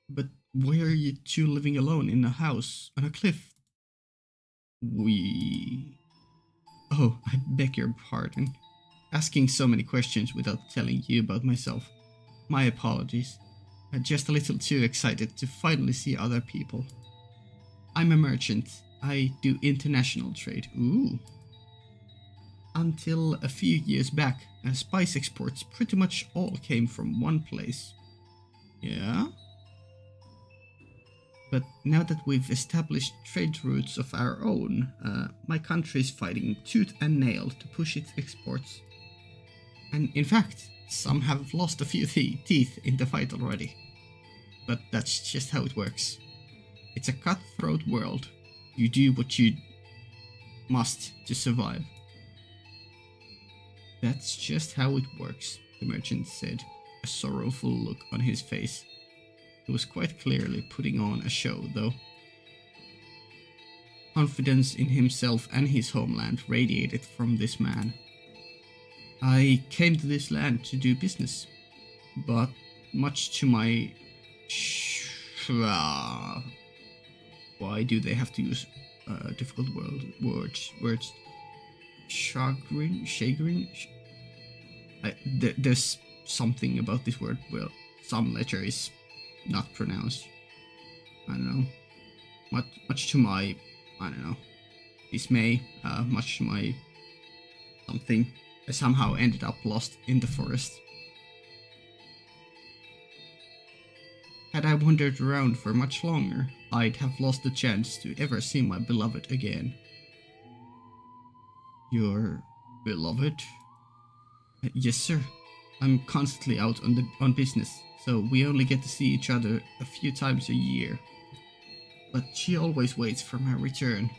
But why are you two living alone in a house on a cliff? Oh, I beg your pardon. Asking so many questions without telling you about myself. My apologies. I'm just a little too excited to finally see other people. I'm a merchant. I do international trade. Ooh. Until a few years back, spice exports pretty much all came from one place. Yeah? But now that we've established trade routes of our own, my country is fighting tooth and nail to push its exports. And in fact, some have lost a few teeth in the fight already. But that's just how it works. It's a cutthroat world. You do what you must to survive. That's just how it works, the merchant said, a sorrowful look on his face. He was quite clearly putting on a show, though. Confidence in himself and his homeland radiated from this man. I came to this land to do business, but much to my... Why do they have to use difficult words? Chagrin? There's something about this word, well, some letter is not pronounced. I don't know. Much to my, I don't know, dismay, much to my something, I somehow ended up lost in the forest. Had I wandered around for much longer, I'd have lost the chance to ever see my beloved again. Your beloved? Yes, sir. I'm constantly out on business, so we only get to see each other a few times a year. But she always waits for my return. ...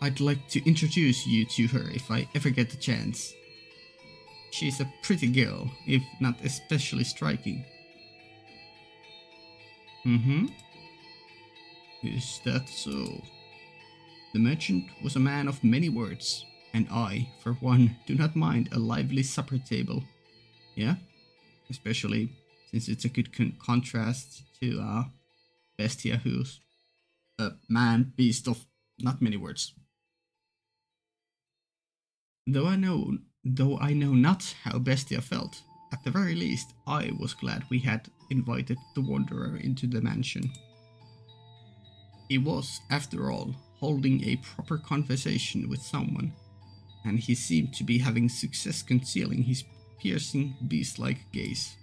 I'd like to introduce you to her if I ever get the chance. She's a pretty girl, if not especially striking. Is that so? The merchant was a man of many words, and I, for one, do not mind a lively supper table. Yeah? Especially since it's a good contrast to Bestia, who's a man beast of not many words. Though I know not how Bestia felt, at the very least I was glad we had invited the Wanderer into the mansion. He was, after all, holding a proper conversation with someone, and he seemed to be having success concealing his piercing beast-like gaze.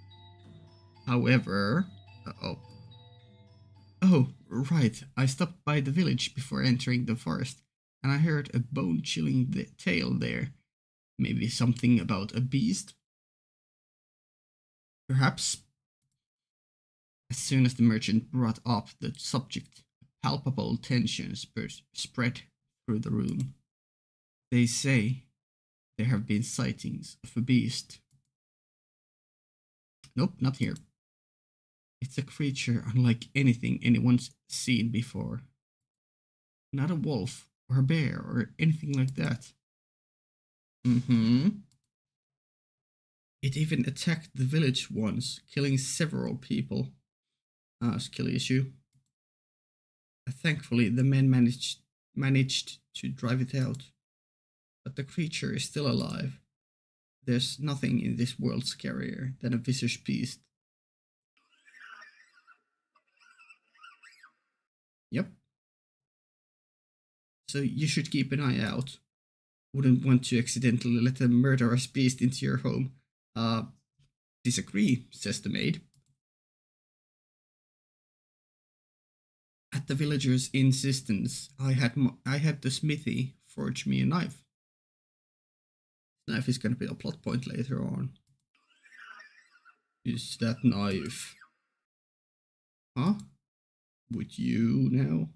However... Oh, right, I stopped by the village before entering the forest, and I heard a bone-chilling tale there. Maybe something about a beast? Perhaps? As soon as the merchant brought up the subject, palpable tension spread through the room. They say there have been sightings of a beast. Nope, not here. It's a creature unlike anything anyone's seen before. Not a wolf or a bear or anything like that. It even attacked the village once, killing several people. Skill issue. Thankfully, the men managed to drive it out. But the creature is still alive. There's nothing in this world scarier than a visaged beast. Yep. So you should keep an eye out. Wouldn't want to accidentally let a murderous beast into your home. Disagree, says the maid. At the villagers' insistence, I had the smithy forge me a knife. Knife is gonna be a plot point later on. Is that knife? Huh? With you now?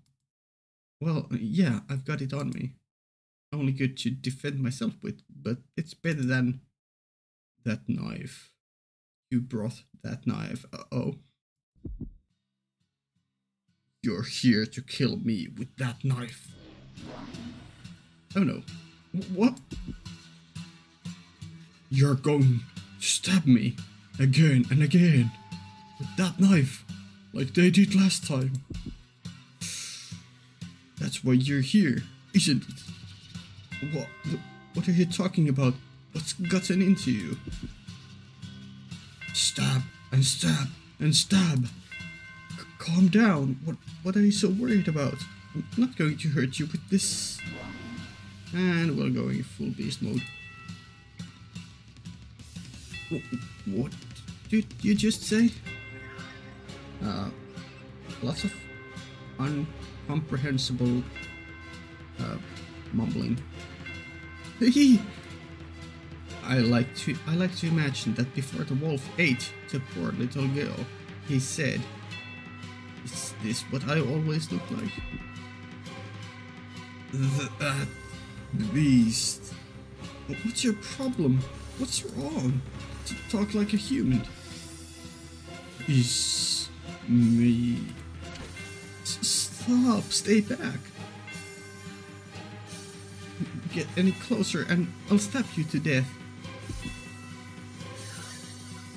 Well, yeah, I've got it on me. Only good to defend myself with, but it's better than that knife. You brought that knife. Uh-oh. You're here to kill me with that knife. Oh no. What? You're going to stab me again and again with that knife, like they did last time. That's why you're here, isn't it? What are you talking about? What's gotten into you? Stab and stab and stab. Calm down. What are you so worried about? I'm not going to hurt you with this. And we're going full beast mode. What did you just say? Lots of incomprehensible mumbling. I like to imagine that before the wolf ate the poor little girl, he said, "Is this what I always look like?" That beast. What's your problem? What's wrong? To talk like a human. Is me. Stop, stay back. Get any closer and I'll stab you to death.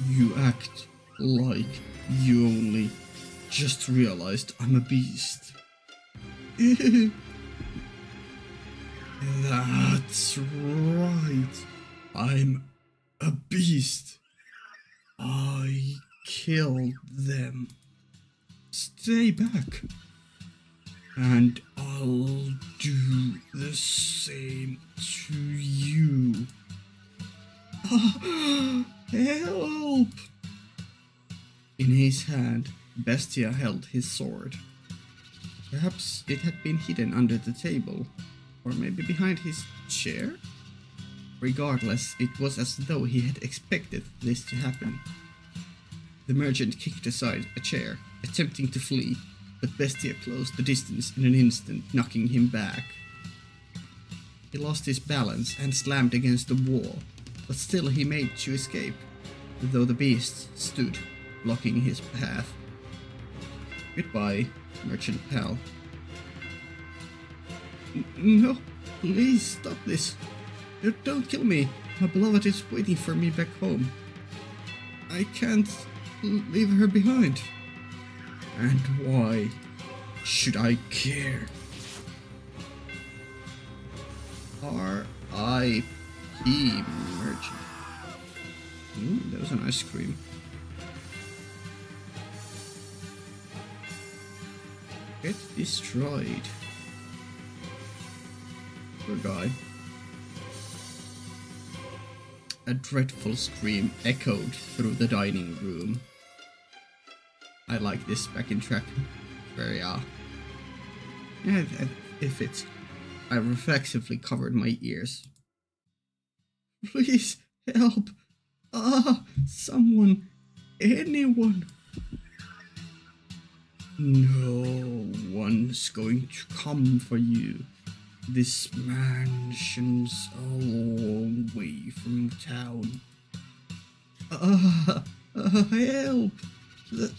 You act like you only just realized I'm a beast. That's right. I'm a beast. I killed them. Stay back. And I'll do the same to you. Help! In his hand, Bestia held his sword. Perhaps it had been hidden under the table, or maybe behind his chair? Regardless, it was as though he had expected this to happen. The merchant kicked aside a chair, attempting to flee, but Bestia closed the distance in an instant, knocking him back. He lost his balance and slammed against the wall, but still he made to escape, though the beast stood, blocking his path. Goodbye, merchant pal. No, please stop this. Don't kill me. My beloved is waiting for me back home. I can't leave her behind. And why should I care? R.I.P. merchant. Ooh, that was an ice cream. Get destroyed. Poor guy. A dreadful scream echoed through the dining room. I like this backing track. Very yeah, it fits. I reflexively covered my ears. Please help! Someone, anyone. No one's going to come for you. This mansion's a long way from town. Help!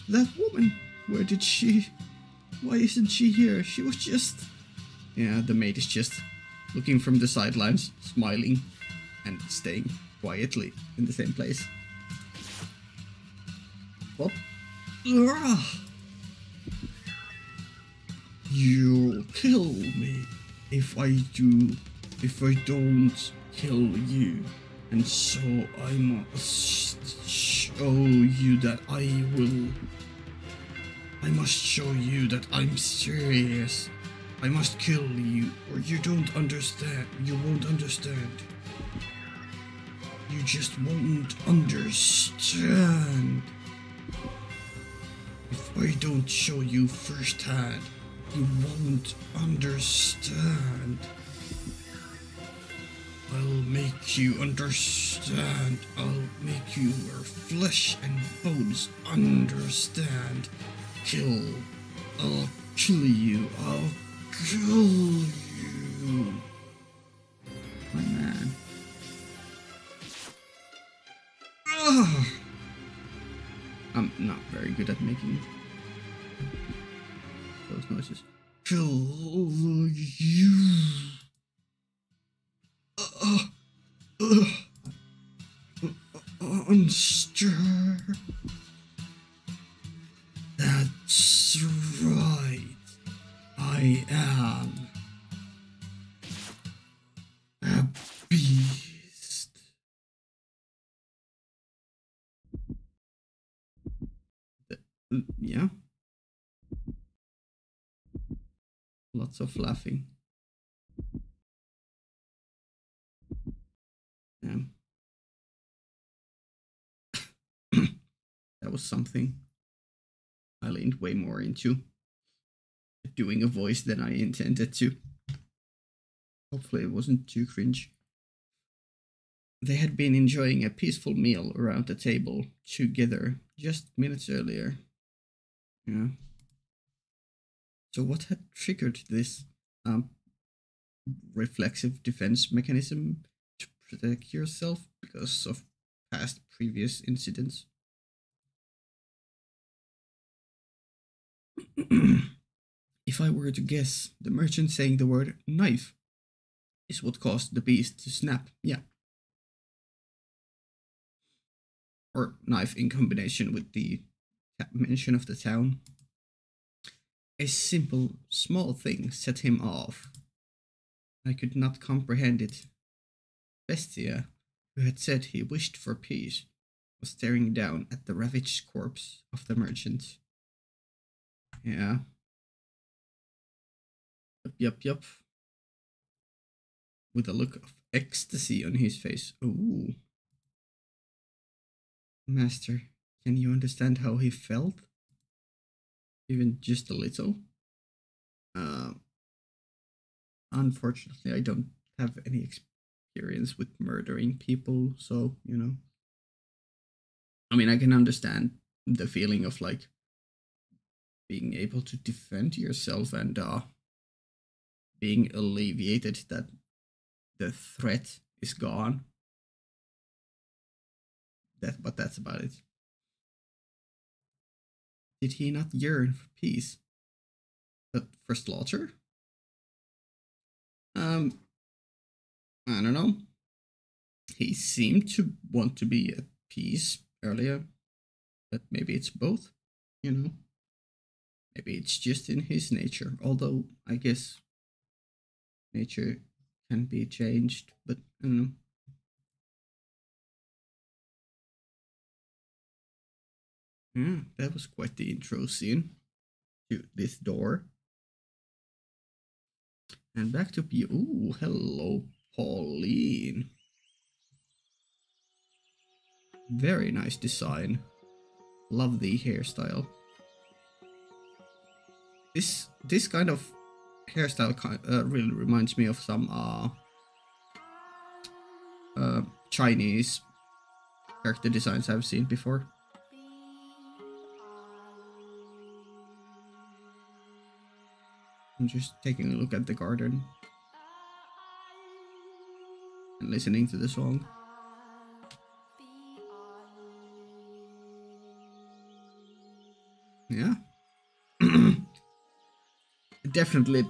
That woman, where did she... Why isn't she here? She was just... Yeah, the maid is just looking from the sidelines, smiling, and staying quietly in the same place. What? You'll kill me if I don't kill you. And so I must show you that I must show you that I'm serious. I must kill you, or you don't understand. You won't understand. You just won't understand. If I don't show you firsthand You won't understand. I'll make you understand. I'll make your flesh and bones understand. I'll kill you. I'll kill you. My man. Ugh. I'm not very good at making those noises. Kill you. Monster. That's right. I am a beast. Yeah. Lots of laughing. Yeah. That was something. I leaned way more into doing a voice than I intended to. Hopefully it wasn't too cringe. They had been enjoying a peaceful meal around the table together just minutes earlier. Yeah. So what had triggered this reflexive defense mechanism to protect yourself because of past previous incidents? If I were to guess, the merchant saying the word knife is what caused the beast to snap. Yeah. Or knife in combination with the mention of the town. A simple, small thing set him off. I could not comprehend it. Bestia, who had said he wished for peace, was staring down at the ravaged corpse of the merchant. Yeah. Yup. With a look of ecstasy on his face. Ooh. Master, can you understand how he felt? Even just a little? Unfortunately, I don't have any experience with murdering people, so, you know. I mean, I can understand the feeling of, like, being able to defend yourself and being alleviated that the threat is gone. But that's about it. Did he not yearn for peace? But for slaughter? I don't know. He seemed to want to be at peace earlier, but maybe it's both, you know. Maybe it's just in his nature, although I guess nature can be changed, but I don't know. Yeah, that was quite the intro scene to this door. And back to P. Ooh, hello, Pauline. Very nice design. Love the hairstyle. This kind of hairstyle really reminds me of some Chinese character designs I've seen before. I'm just taking a look at the garden and listening to the song. Yeah. Definitely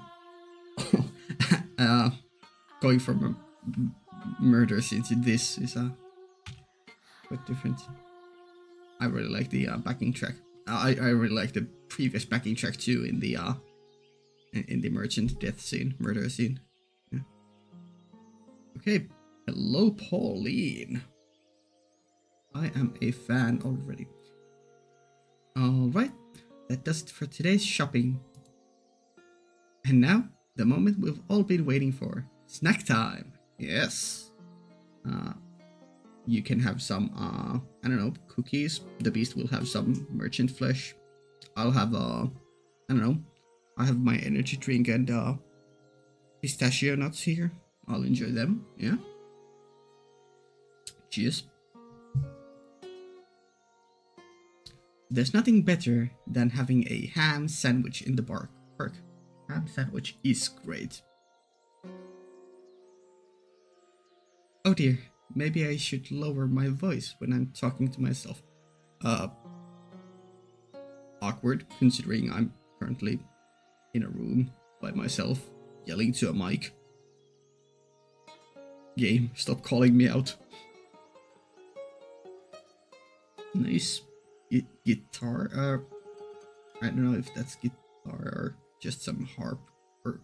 going from a murder scene to this is quite different. I really like the backing track. I really like the previous backing track too in the merchant death scene, murder scene. Yeah. Okay, hello Pauline. I am a fan already. Alright, that does it for today's shopping. And now, the moment we've all been waiting for. Snack time! Yes! You can have some, I don't know, cookies. The beast will have some merchant flesh. I'll have, I don't know, I have my energy drink and pistachio nuts here. I'll enjoy them, yeah. Cheers. There's nothing better than having a ham sandwich in the park. Ham sandwich is great. Oh dear, maybe I should lower my voice when I'm talking to myself. Awkward, considering I'm currently in a room by myself, yelling to a mic. Game, stop calling me out. Nice guitar. I don't know if that's guitar or just some harp or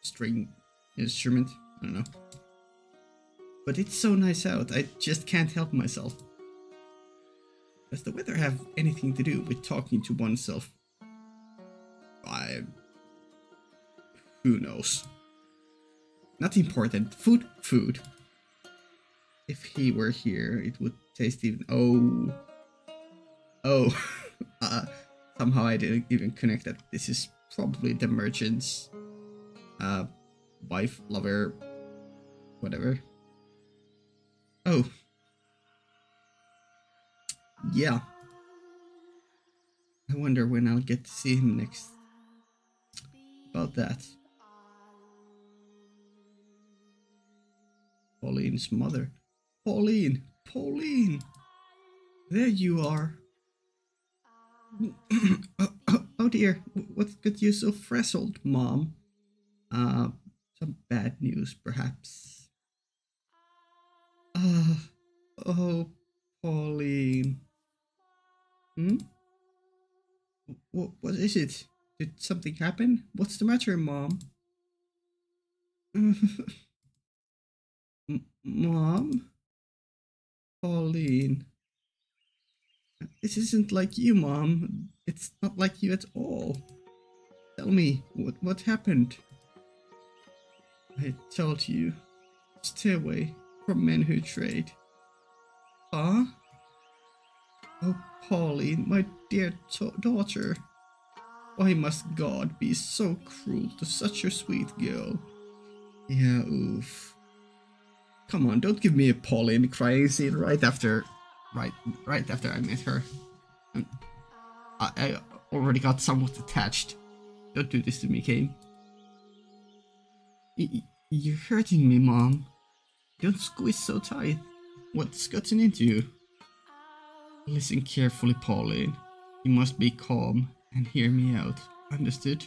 string instrument. I don't know. But it's so nice out, I just can't help myself. Does the weather have anything to do with talking to oneself? Who knows? Not important. Food. If he were here, it would taste even... Oh. Somehow I didn't even connect that. This is probably the merchant's wife, lover, whatever. Oh. Yeah. I wonder when I'll get to see him next. About that. Pauline's mother. Pauline! There you are. Oh dear, what got you so frazzled, Mom? Some bad news, perhaps. Oh, Pauline. What is it? Did something happen? What's the matter, Mom? Mom? Pauline. This isn't like you, Mom. It's not like you at all. Tell me, what happened? I told you, stay away from men who trade. Huh? Oh, Pauline, my dear daughter. Why must God be so cruel to such a sweet girl? Yeah, oof. Come on, don't give me a Pauline crying scene right after I met her. I already got somewhat attached. Don't do this to me, Kane. You're hurting me, Mom. Don't squeeze so tight. What's gotten into you? Listen carefully, Pauline. You must be calm and hear me out. Understood?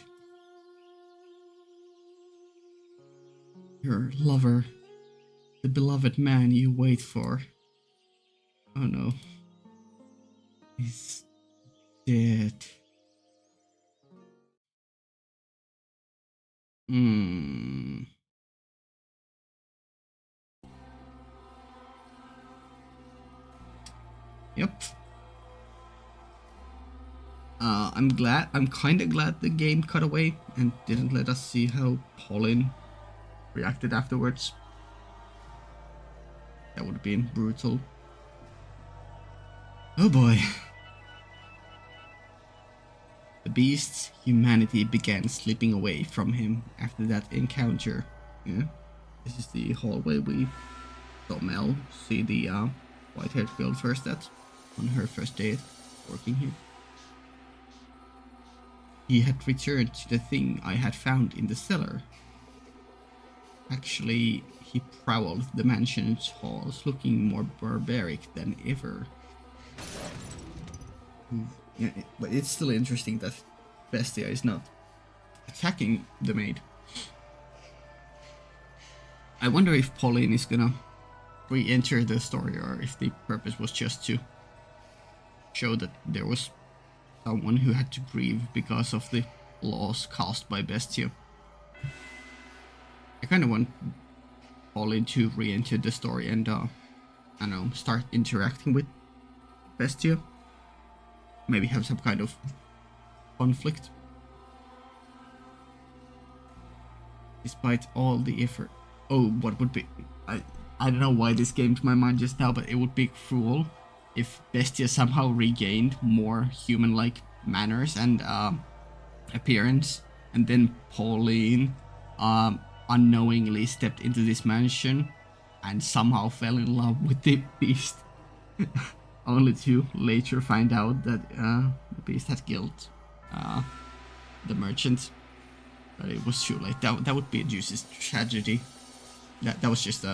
Your lover, the beloved man you wait for. Oh no. He's dead. Yep. I'm kinda glad the game cut away and didn't let us see how Pauline reacted afterwards. That would have been brutal. Oh boy. The beast's humanity began slipping away from him after that encounter. Yeah. This is the hallway we saw Mel see the white-haired girl first at on her first day working here. He had returned to the thing I had found in the cellar. Actually, he prowled the mansion's halls looking more barbaric than ever. Yeah, but it's still interesting that Bestia is not attacking the maid. I wonder if Pauline is gonna re-enter the story or if the purpose was just to show that there was someone who had to grieve because of the loss caused by Bestia. I kind of want Pauline to re-enter the story and I don't know, start interacting with Bestia. Maybe have some kind of conflict. Despite all the effort. Oh, what would be... I don't know why this came to my mind just now, but it would be cruel if Bestia somehow regained more human-like manners and appearance and then Pauline unknowingly stepped into this mansion and somehow fell in love with the beast. Only to later find out that the beast had killed the merchant. But it was too late. That would be a juicy tragedy. That was just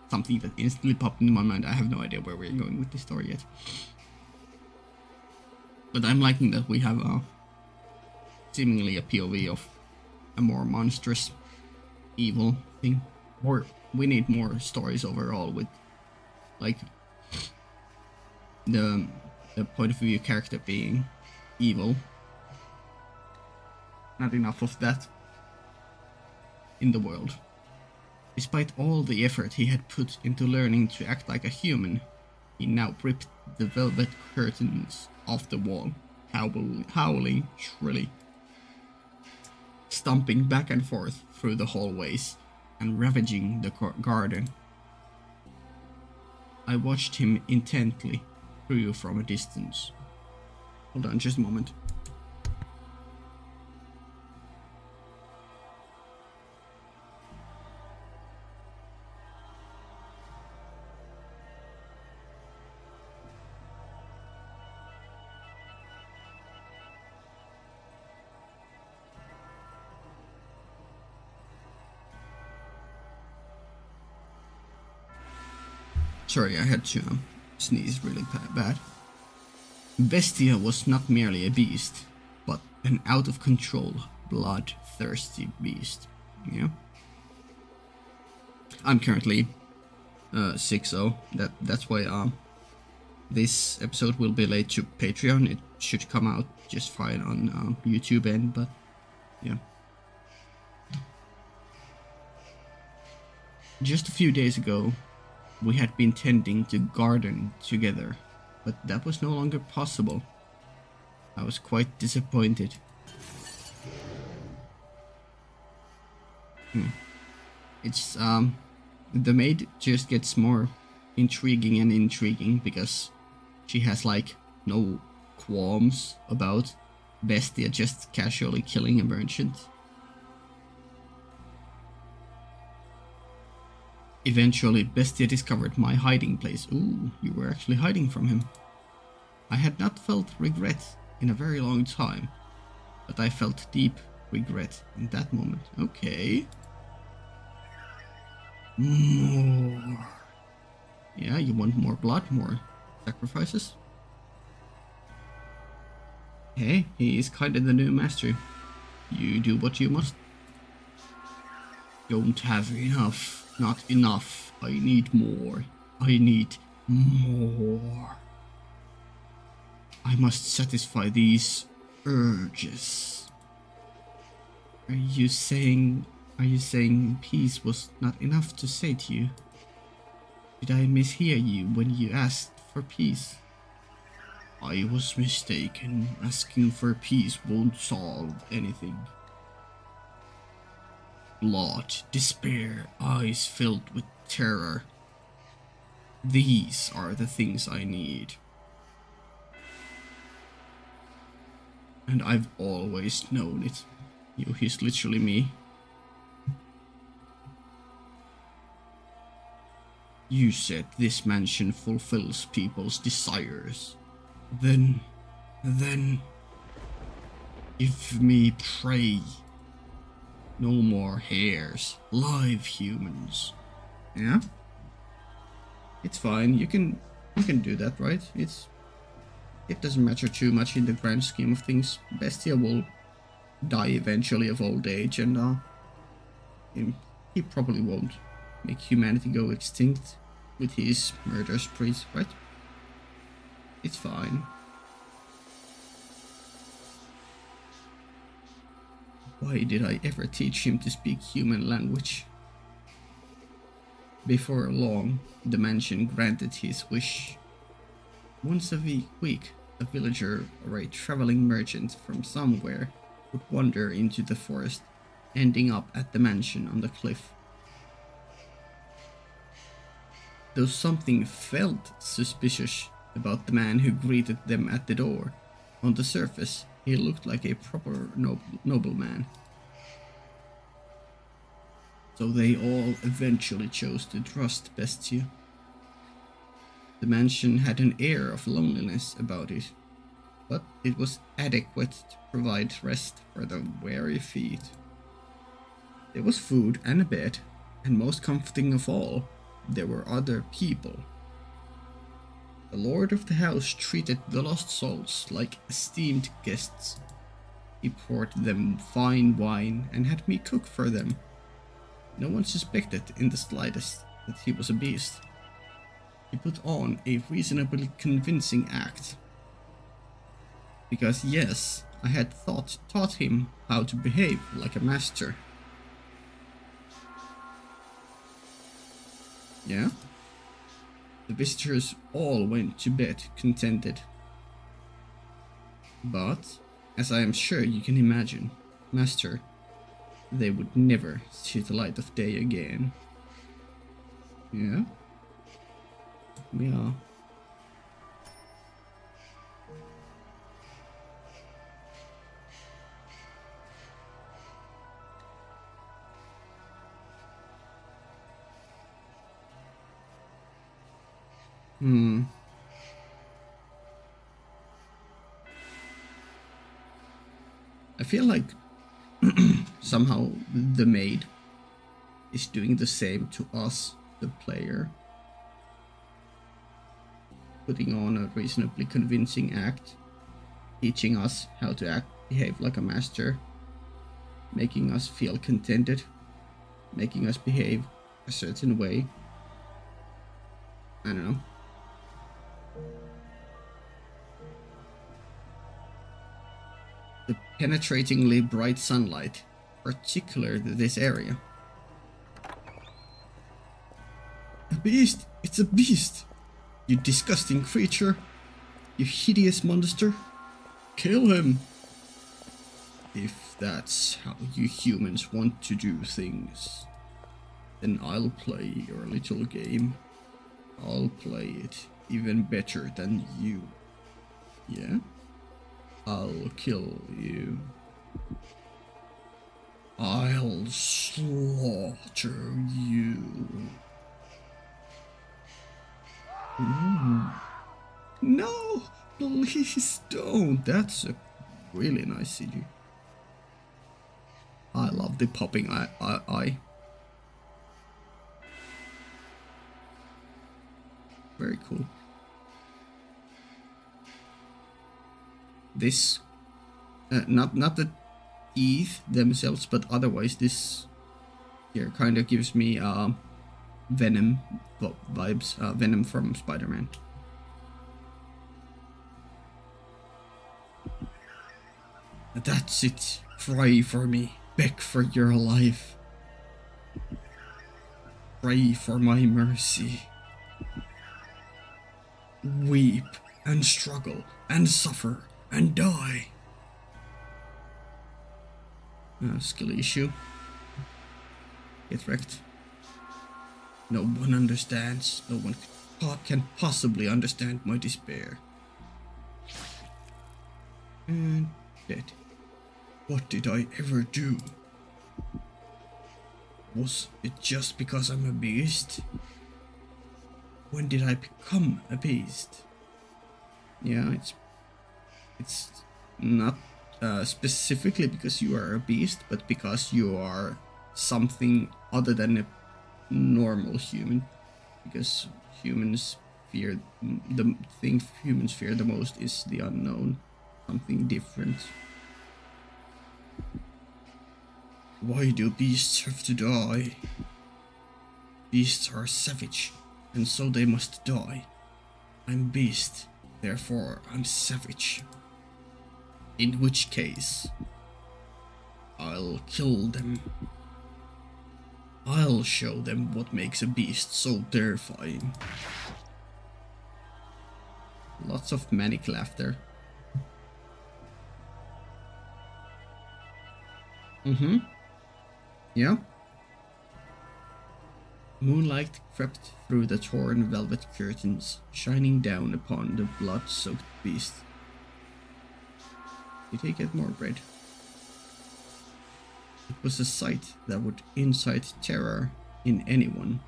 something that instantly popped into my mind. I have no idea where we're going with this story yet. But I'm liking that we have seemingly a POV of a more monstrous, evil thing. Or we need more stories overall with, like, the point of view character being evil. Not enough of that in the world. Despite all the effort he had put into learning to act like a human, he now ripped the velvet curtains off the wall, howling shrilly, stomping back and forth through the hallways and ravaging the garden. I watched him intently through from a distance. Hold on just a moment. Sorry, I had to sneeze really bad. Bestia was not merely a beast, but an out-of-control, bloodthirsty beast. Yeah. I'm currently 6-0. That's why this episode will be late to Patreon. It should come out just fine on YouTube end, but yeah. Just a few days ago, we had been tending to garden together, but that was no longer possible. I was quite disappointed. It's the maid just gets more intriguing and intriguing because she has like no qualms about Bestia just casually killing a merchant. Eventually, Bestia discovered my hiding place. Ooh, you were actually hiding from him. I had not felt regret in a very long time, but I felt deep regret in that moment. Okay. More. Yeah, you want more blood, more sacrifices? Hey, he is kinda the new master. You do what you must. Don't have enough. Not enough. I need more. I need more. I must satisfy these urges. Are you saying peace was not enough to say to you? Did I mishear you when you asked for peace? I was mistaken. Asking for peace won't solve anything. Blood, despair, eyes filled with terror. These are the things I need. And I've always known it. He's literally me. You said this mansion fulfills people's desires. Then, give me prey. No more hares, live humans. Yeah? It's fine, you can do that, right? It doesn't matter too much in the grand scheme of things. Bestia will die eventually of old age, and he probably won't make humanity go extinct with his murder sprees, right? It's fine. Why did I ever teach him to speak human language? Before long, the mansion granted his wish. Once a week, a villager or a traveling merchant from somewhere would wander into the forest, ending up at the mansion on the cliff. Though something felt suspicious about the man who greeted them at the door, on the surface, He looked like a proper nobleman. So they all eventually chose to trust Bestia. The mansion had an air of loneliness about it, but it was adequate to provide rest for the weary feet. There was food and a bed, and most comforting of all, there were other people. The lord of the house treated the lost souls like esteemed guests. He poured them fine wine and had me cook for them. No one suspected in the slightest that he was a beast. He put on a reasonably convincing act. Because yes, I had taught him how to behave like a master. Yeah? The visitors all went to bed contented. But, as I am sure you can imagine, Master, they would never see the light of day again. Yeah? Yeah. I feel like somehow the maid is doing the same to us, the player. Putting on a reasonably convincing act, teaching us how to behave like a master, making us feel contented, making us behave a certain way. I don't know. The penetratingly bright sunlight, particularly this area. A beast! It's a beast! You disgusting creature! You hideous monster! Kill him! If that's how you humans want to do things, then I'll play your little game. I'll play it even better than you. Yeah? I'll kill you. I'll slaughter you. No, please don't. That's a really nice CD. I love the popping eye. Very cool. This, not the teeth themselves, but otherwise this here kind of gives me Venom vibes, Venom from Spider-Man. That's it. Pray for me. Beg for your life. Pray for my mercy. Weep and struggle and suffer and die. Skill issue. Get wrecked. No one understands. No one can possibly understand my despair. And dead. What did I ever do? Was it just because I'm a beast? When did I become a beast? Yeah, it's not specifically because you are a beast, but because you are something other than a normal human. Because humans fear, the thing humans fear the most is the unknown, something different. Why do beasts have to die? Beasts are savage, and so they must die. I'm beast, therefore I'm savage. In which case, I'll kill them. I'll show them what makes a beast so terrifying. Lots of manic laughter. Yeah. Moonlight crept through the torn velvet curtains, shining down upon the blood-soaked beast. Did he get more bread? It was a sight that would incite terror in anyone.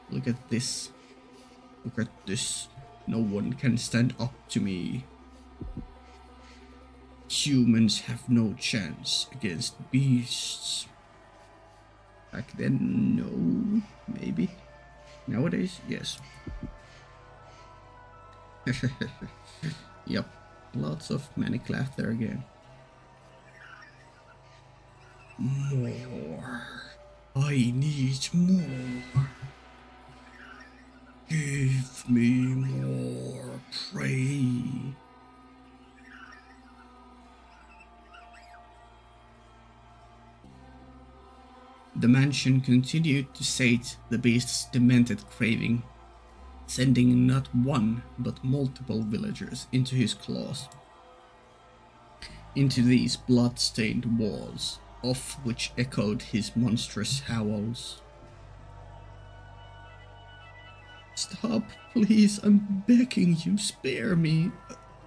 Look at this. Look at this. No one can stand up to me. Humans have no chance against beasts. Back then, no. Maybe. Nowadays, yes. Yep. Lots of manic laughter again. More. I need more. Give me more prey. The mansion continued to sate the beast's demented craving, sending not one but multiple villagers into his claws. Into these blood-stained walls, off which echoed his monstrous howls. Stop, please, I'm begging you, spare me.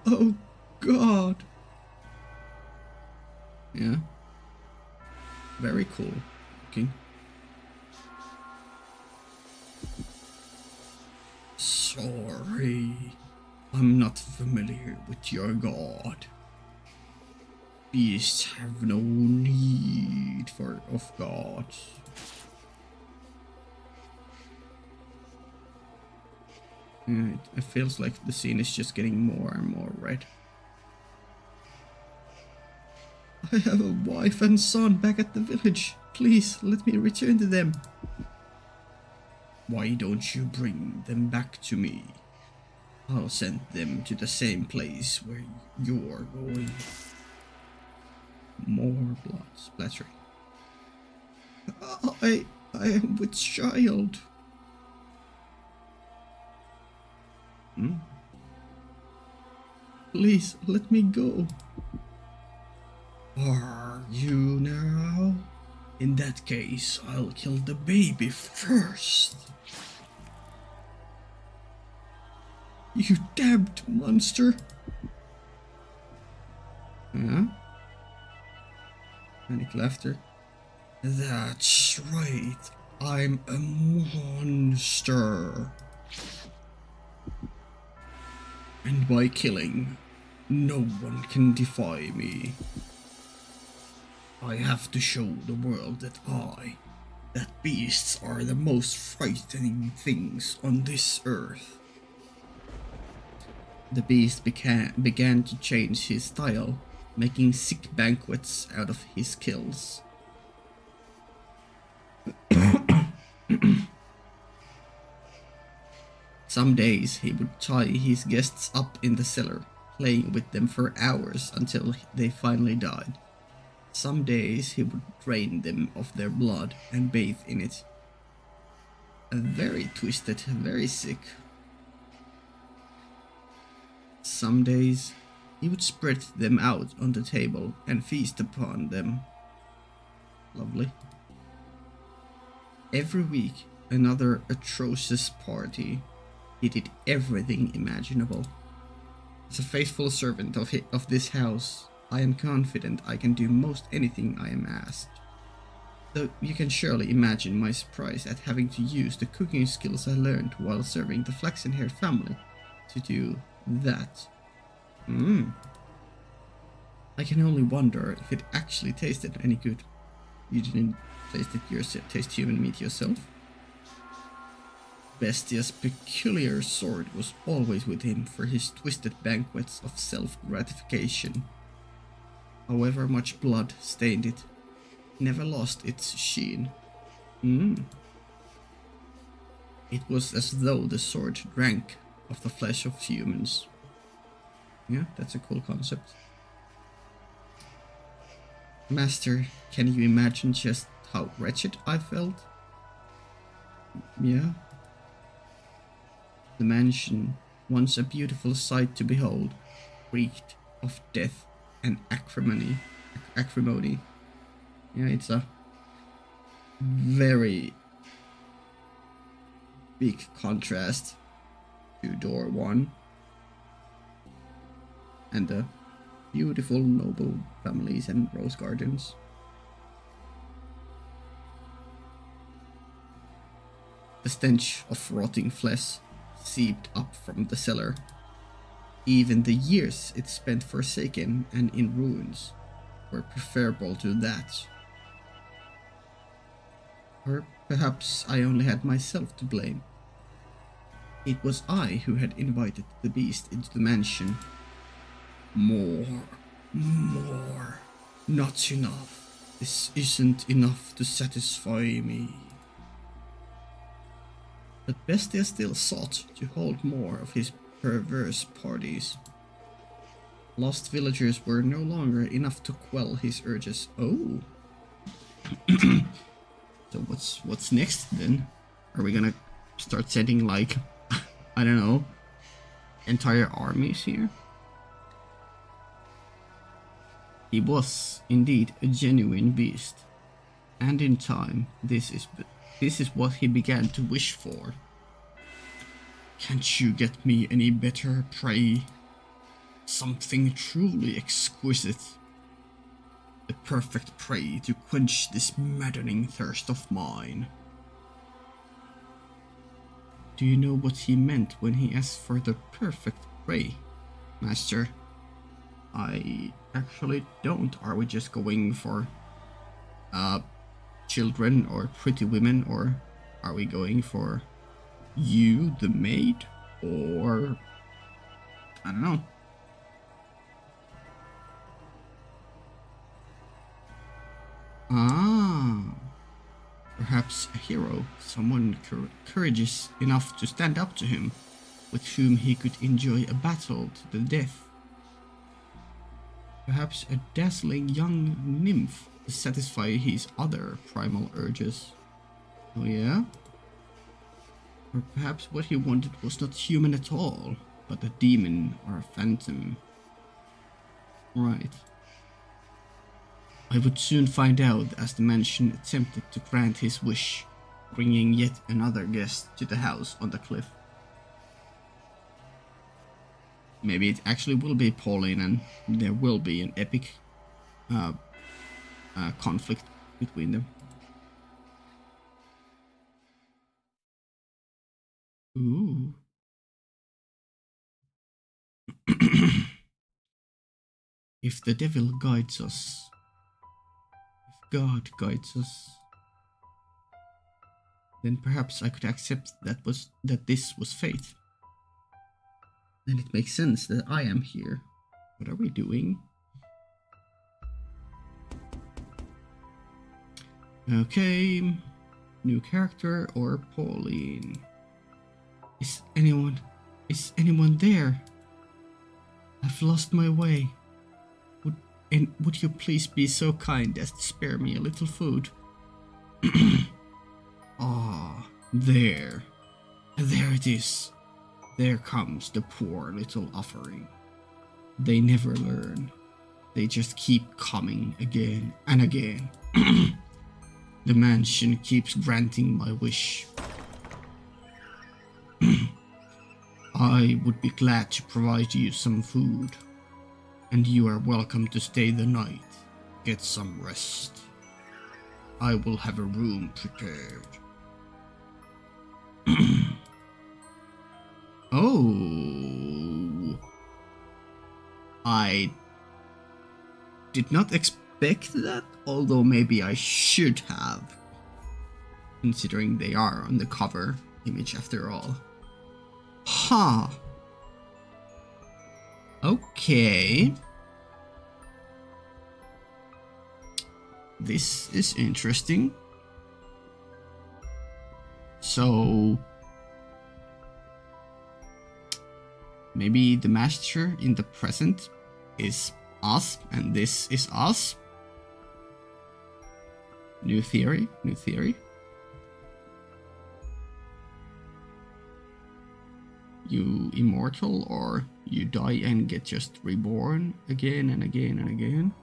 Oh, God. Yeah. Very cool looking. Sorry, I'm not familiar with your god. Beasts have no need of gods. Yeah, it feels like the scene is just getting more and more red. I have a wife and son back at the village. Please, let me return to them. Why don't you bring them back to me? I'll send them to the same place where you're going. More blood splattering. I am with child. Please, let me go. Are you now? In that case, I'll kill the baby first. You damned monster. Huh? Panic laughter. That's right. I'm a monster. And by killing, no one can defy me. I have to show the world that beasts are the most frightening things on this earth. The beast began to change his style, making sick banquets out of his kills. Some days he would tie his guests up in the cellar, playing with them for hours until they finally died. Some days he would drain them of their blood and bathe in it. Very twisted, very sick. Some days he would spread them out on the table and feast upon them. Lovely. Every week, another atrocious party. He did everything imaginable. As a faithful servant of this house, I am confident I can do most anything I am asked. Though you can surely imagine my surprise at having to use the cooking skills I learned while serving the flaxen-haired family to do that. I can only wonder if it actually tasted any good. You didn't taste human meat yourself? Bestia's peculiar sword was always with him for his twisted banquets of self-gratification. However much blood stained it, never lost its sheen. It was as though the sword drank of the flesh of humans. Yeah, that's a cool concept. Master, can you imagine just how wretched I felt? Yeah. The mansion, once a beautiful sight to behold, reeked of death and acrimony. Yeah, it's a very big contrast to door one. and the beautiful noble families and rose gardens. The stench of rotting flesh seeped up from the cellar. Even the years it spent forsaken and in ruins were preferable to that. Or perhaps I only had myself to blame. It was I who had invited the beast into the mansion. More. Not enough. This isn't enough to satisfy me. But Bestia still sought to hold more of his perverse parties. Lost villagers were no longer enough to quell his urges. Oh. So what's next then? Are we gonna start sending like, I don't know, entire armies here? He was indeed a genuine beast, and in time this is what he began to wish for. Can't you get me any better prey? Something truly exquisite. The perfect prey to quench this maddening thirst of mine. Do you know what he meant when he asked for the perfect prey, Master? I actually don't. Are we just going for children or pretty women, or are we going for you, the maid, or I don't know. Ah, perhaps a hero, someone courageous enough to stand up to him, with whom he could enjoy a battle to the death. Perhaps a dazzling young nymph to satisfy his other primal urges. Oh yeah? Or perhaps what he wanted was not human at all, but a demon or a phantom. Right. I would soon find out as the mansion attempted to grant his wish, bringing yet another guest to the house on the cliff. Maybe it actually will be Pauline and there will be an epic conflict between them. Ooh. If the devil guides us, if God guides us, then perhaps I could accept that this was fate. Then it makes sense that I am here. What are we doing? Okay, new character or Pauline? Is anyone there? I've lost my way. Would you please be so kind as to spare me a little food? Ah, there it is. There comes the poor little offering. They never learn. They just keep coming again and again. The mansion keeps granting my wish. I would be glad to provide you some food, and you are welcome to stay the night. Get some rest. I will have a room prepared. Oh, I did not expect that, although maybe I should have, considering they are on the cover image after all. Huh. Okay. This is interesting. So maybe the master in the present is us and this is us. New theory, new theory. You immortal, or you die and get just reborn again and again and again.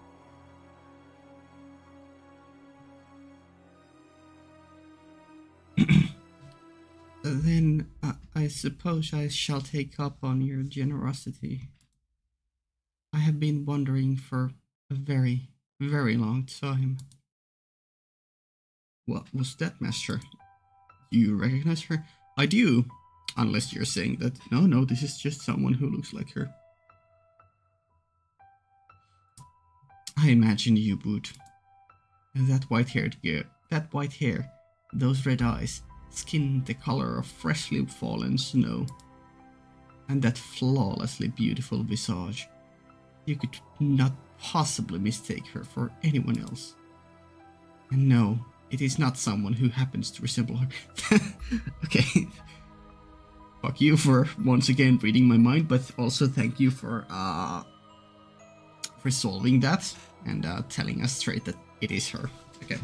Then I suppose I shall take up on your generosity. been wondering for a very, very long time. What was that, Master? Do you recognize her? I do, unless you're saying that, no, this is just someone who looks like her. I imagine you would. That white-haired girl, that white hair, those red eyes, skin the color of freshly fallen snow, and that flawlessly beautiful visage. You could not possibly mistake her for anyone else. And no, it is not someone who happens to resemble her. Okay. Fuck you for once again reading my mind, but also thank you for resolving that and telling us straight that it is her. Okay.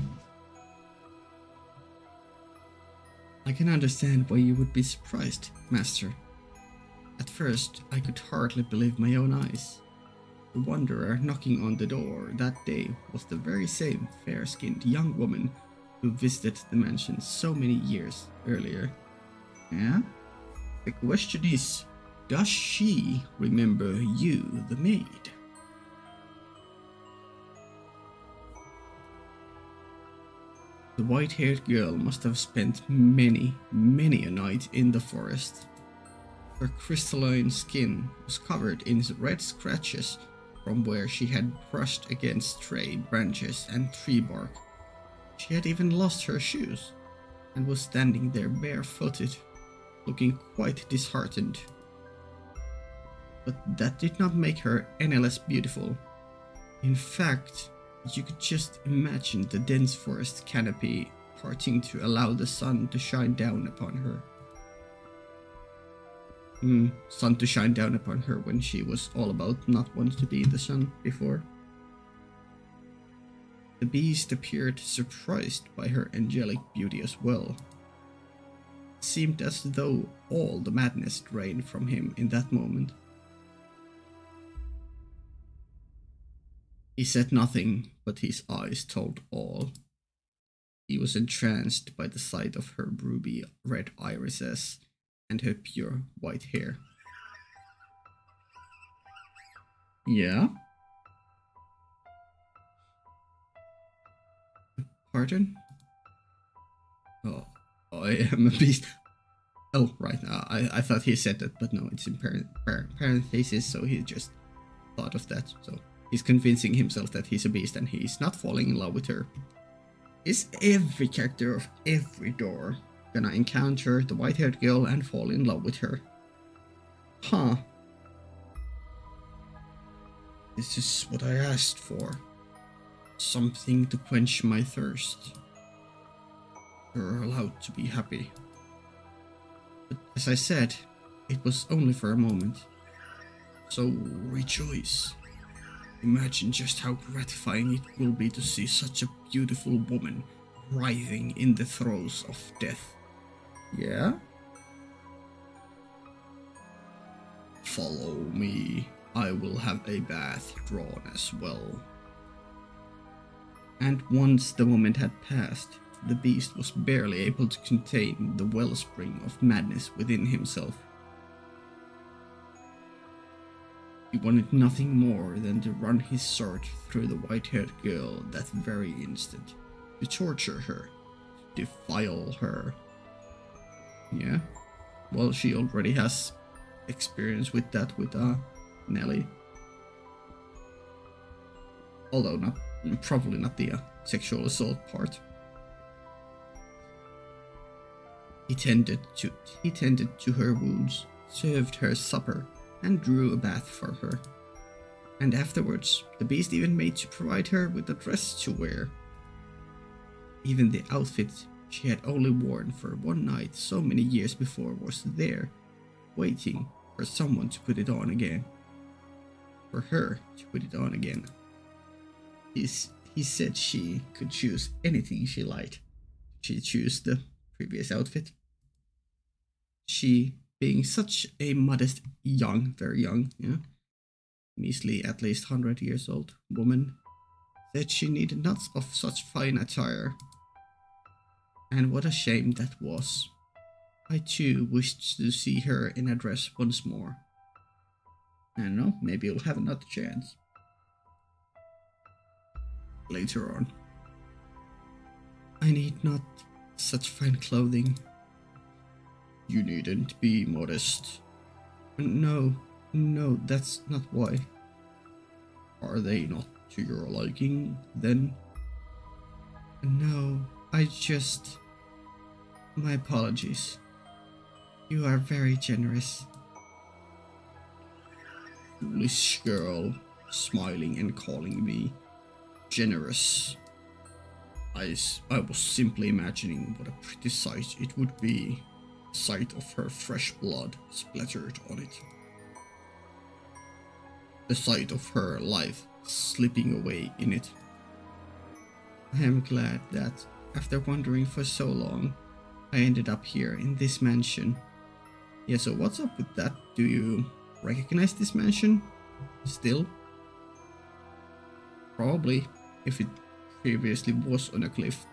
I can understand why you would be surprised, Master. At first, I could hardly believe my own eyes. The wanderer knocking on the door that day was the very same fair-skinned young woman who visited the mansion so many years earlier. Yeah? The question is, does she remember you, the maid? The white-haired girl must have spent many, many a night in the forest. Her crystalline skin was covered in red scratches from where she had brushed against stray branches and tree bark. She had even lost her shoes, and was standing there barefooted, looking quite disheartened. But that did not make her any less beautiful. In fact, you could just imagine the dense forest canopy parting to allow the sun to shine down upon her. Sun to shine down upon her when she was all about not wanting to be in the sun before. The beast appeared surprised by her angelic beauty as well. It seemed as though all the madness drained from him in that moment. He said nothing, but his eyes told all. He was entranced by the sight of her ruby red irises and her pure white hair. Yeah? Pardon? Oh, I am a beast. Oh, right. I thought he said that, but no, it's in parentheses, so he just thought of that. So he's convincing himself that he's a beast and he's not falling in love with her. Is every character of every door gonna encounter the white-haired girl and fall in love with her? Huh. This is what I asked for. Something to quench my thirst. You're allowed to be happy. But as I said, it was only for a moment. So rejoice. Imagine just how gratifying it will be to see such a beautiful woman writhing in the throes of death. Yeah? Follow me. I will have a bath drawn as well. And once the moment had passed, the beast was barely able to contain the wellspring of madness within himself. He wanted nothing more than to run his sword through the white-haired girl that very instant, to torture her, to defile her. Yeah, well, she already has experience with that with Nelly. Although probably not the sexual assault part. He tended to her wounds, served her supper, and drew a bath for her. And afterwards, the beast even made to provide her with a dress to wear. Even the outfit she had only worn for one night so many years before was there, waiting for someone to put it on again. For her to put it on again. He said she could choose anything she liked. She chose the previous outfit. She, being such a modest, young, very young, measly at least 100 years old woman, said she needed not of such fine attire. And what a shame that was. I too wished to see her in a dress once more. I don't know, maybe you'll have another chance. later on. I need not such fine clothing. You needn't be modest. No, that's not why. Are they not to your liking, then? No, I just... My apologies. You are very generous. Foolish girl, smiling and calling me generous. I was simply imagining what a pretty sight it would be, the sight of her fresh blood splattered on it. The sight of her life slipping away in it. I am glad that, after wandering for so long, I ended up here in this mansion. Yeah, so what's up with that? Do you recognize this mansion? Still? Probably, if it previously was on a cliff.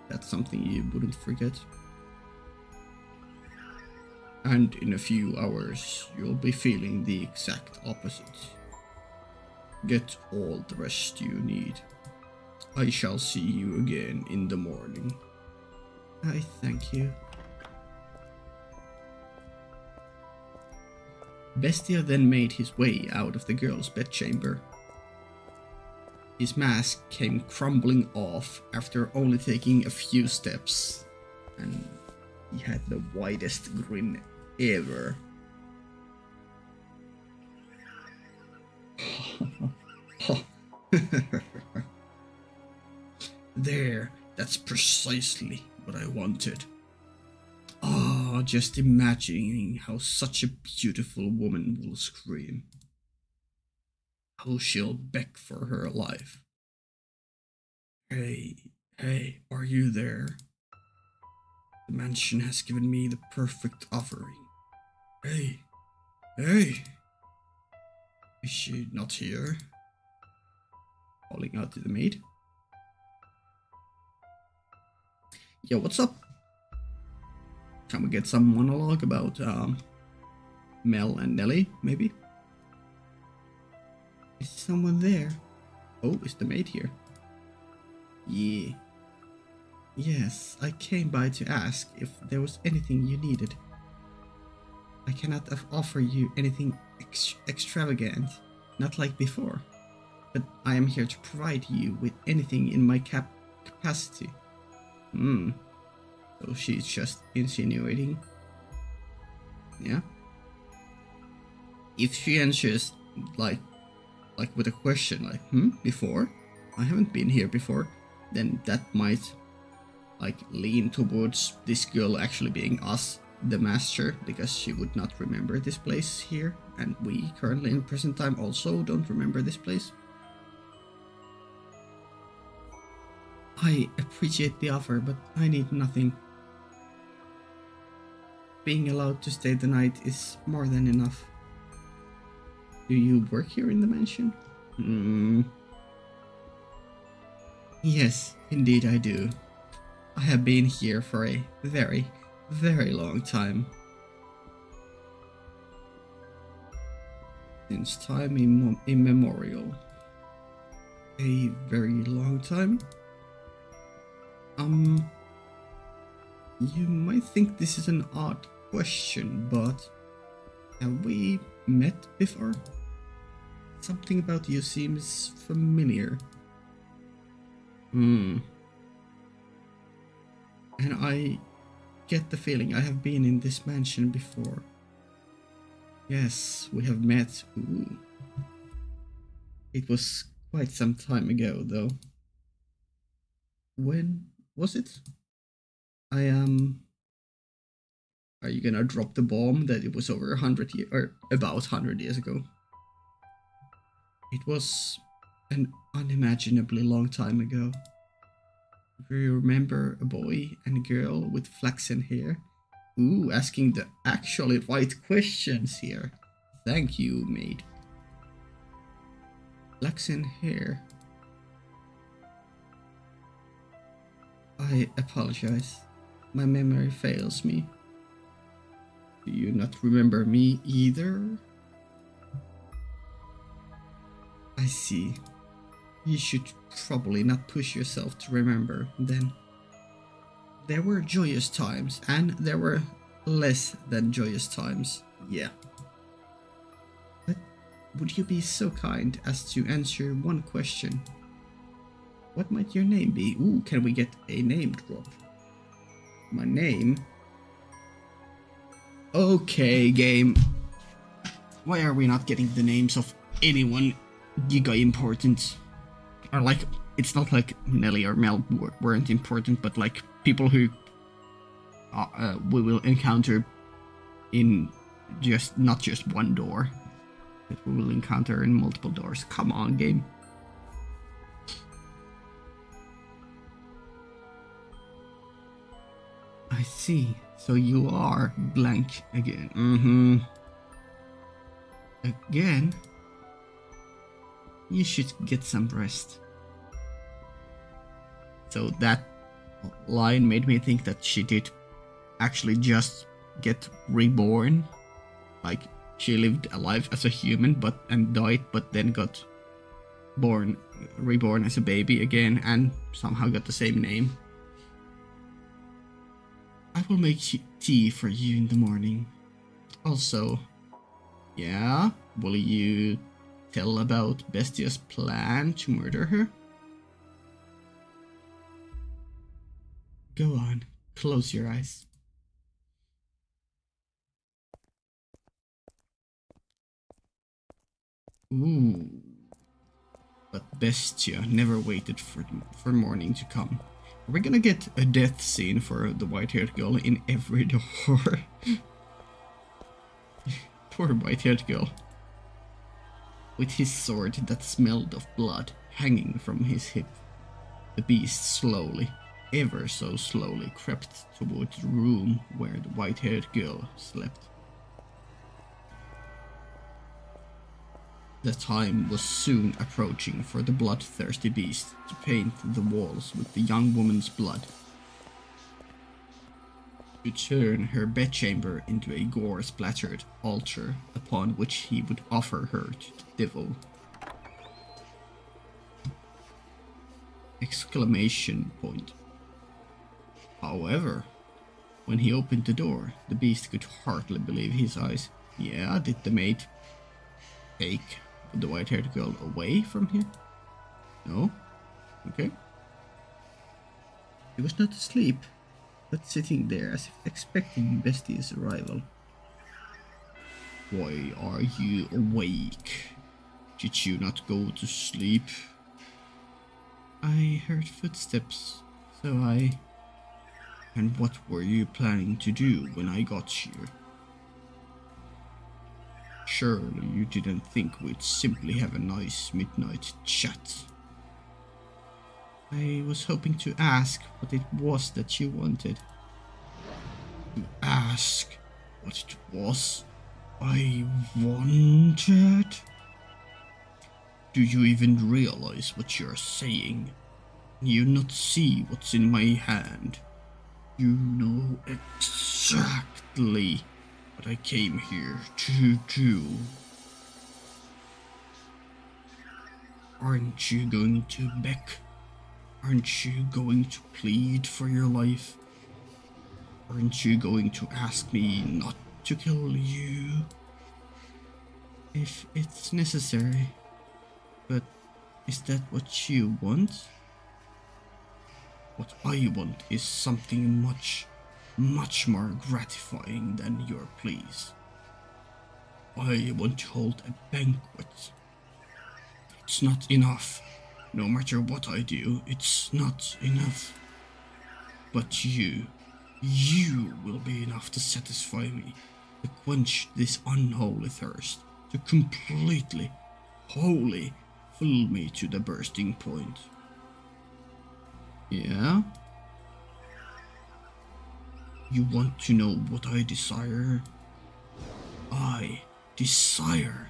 That's something you wouldn't forget. And in a few hours, you'll be feeling the exact opposite. Get all the rest you need. I shall see you again in the morning. I thank you. Bestia then made his way out of the girl's bedchamber. His mask came crumbling off after only taking a few steps, and he had the widest grin ever. There, that's precisely what I wanted. Ah, just imagining how such a beautiful woman will scream. How she'll beg for her life. Hey, are you there? The mansion has given me the perfect offering. Hey, is she not here? Calling out to the maid. Yo, what's up? Can we get some monologue about Mel and Nelly, maybe? Is someone there? Oh, is the maid here? Yeah. Yes, I came by to ask if there was anything you needed. I cannot offer you anything extravagant, not like before, but I am here to provide you with anything in my capacity. So she's just insinuating. Yeah. If she answers like with a question like, before? I haven't been here before, then that might like lean towards this girl actually being us, the master, because she would not remember this place here, and we currently in present time also don't remember this place. I appreciate the offer, but I need nothing. Being allowed to stay the night is more than enough. Do you work here in the mansion? Yes, indeed I do. I have been here for a very, very long time. Since time immemorial. A very long time? You might think this is an odd question, but have we met before? Something about you seems familiar. And I get the feeling I have been in this mansion before. Yes, we have met. Ooh. It was quite some time ago, though. When was it? Are you gonna drop the bomb that it was over 100 years, or about 100 years ago? It was an unimaginably long time ago. Do you remember a boy and a girl with flaxen hair? Ooh, asking the actually right questions here. Thank you, maid. Flaxen hair. I apologize. My memory fails me. Do you not remember me either? I see. You should probably not push yourself to remember then. There were joyous times, and there were less than joyous times, yeah. But would you be so kind as to answer one question? What might your name be? Ooh, can we get a name drop? My name? Okay, game. Why are we not getting the names of anyone giga important? Or like, it's not like Nelly or Mel weren't important, but like people who we will encounter in not just one door, but we will encounter in multiple doors. Come on, game. I see. So you are blank again. Again? You should get some rest. So that line made me think that she did actually just get reborn. Like, she lived a life as a human and died, but then got reborn as a baby again and somehow got the same name. I will make tea for you in the morning. Also, yeah, will you tell about Bestia's plan to murder her? Go on, close your eyes. Ooh. But Bestia never waited for morning to come. Are we gonna get a death scene for the white-haired girl in every door? Poor white-haired girl. With his sword that smelled of blood hanging from his hip, the beast slowly, ever so slowly, crept towards the room where the white-haired girl slept. The time was soon approaching for the bloodthirsty beast to paint the walls with the young woman's blood, to turn her bedchamber into a gore-splattered altar upon which he would offer her to the devil. Exclamation point. However, when he opened the door, the beast could hardly believe his eyes. Yeah, did the maid take the white-haired girl away from here? No? Okay. He was not asleep, but sitting there as if expecting Bestia's arrival. Why are you awake? Did you not go to sleep? I heard footsteps, so I... And what were you planning to do when I got here? Surely you didn't think we'd simply have a nice midnight chat. I was hoping to ask what it was that you wanted. To ask what it was I wanted? Do you even realize what you're saying? You not see what's in my hand? You know exactly what I came here to do. Aren't you going to beg? Aren't you going to plead for your life? Aren't you going to ask me not to kill you? If it's necessary. But is that what you want? What I want is something much, much more gratifying than your pleas. I want to hold a banquet. It's not enough. No matter what I do, it's not enough. But you will be enough to satisfy me, to quench this unholy thirst, to completely, wholly fill me to the bursting point. Yeah? You want to know what I desire? I desire